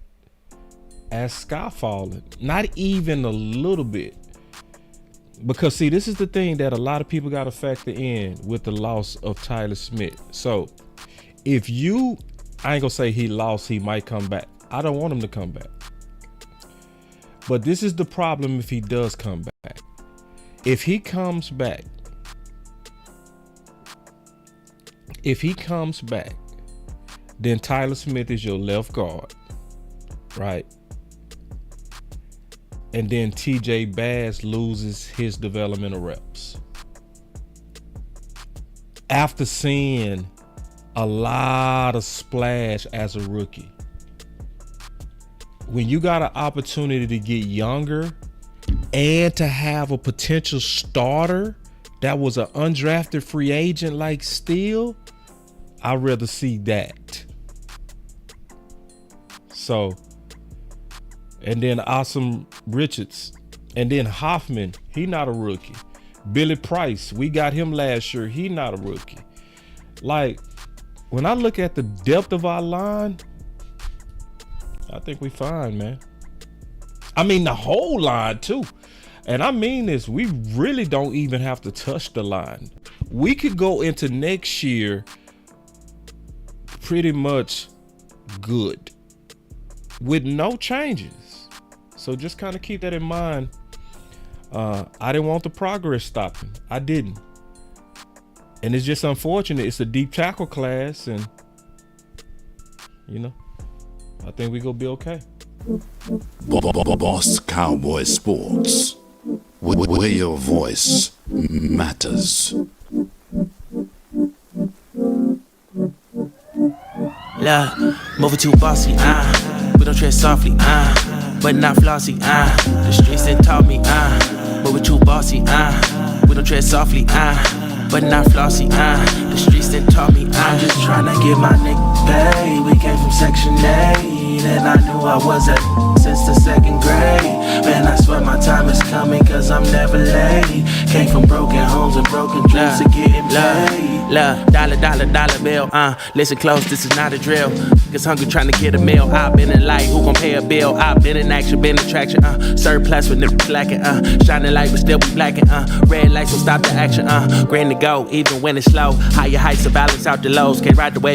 as skyfalling. Not even a little bit. Because see, this is the thing that a lot of people got to factor in with the loss of Tyron Smith. So if you, I ain't gonna say he lost, he might come back. I don't want him to come back. But this is the problem if he does come back. If he comes back, then Tyron Smith is your left guard, right? And then TJ Bass loses his developmental reps. After seeing a lot of splash as a rookie. When you got an opportunity to get younger and to have a potential starter that was an undrafted free agent like Steele, I'd rather see that. So, and then Awesome Richards, and then Hoffman, he not a rookie. Billy Price, we got him last year, he not a rookie. Like, when I look at the depth of our line, I think we fine, man. I mean, the whole line too. And I mean this, we really don't even have to touch the line. We could go into next year pretty much good with no changes. So just kind of keep that in mind. I didn't want the progress stopping. I didn't. And it's just unfortunate. It's a deep tackle class, and you know, I think we gonna be okay. Boss Cowboy Sports, where your voice matters. Look, moving too bossy, we don't tread softly, but not flossy, the streets that taught me, moving too bossy, we don't tread softly, but not flossy, the streets that taught me, I'm just tryna get my nigga paid. We came from Section 8, and I knew I was at since the 2nd grade. Man, I swear my time is coming, cause I'm never late. Came from broken homes and broken dreams to getting paid. Dollar bill, listen close, this is not a drill. Cause hungry trying to get a meal. I've been in light, who gon' pay a bill? I've been in action, been in traction, surplus with niggas lacking, shining light but still be blacking, red lights will stop the action, green to go, even when it's slow. Higher heights to balance out the lows, can't ride the wave,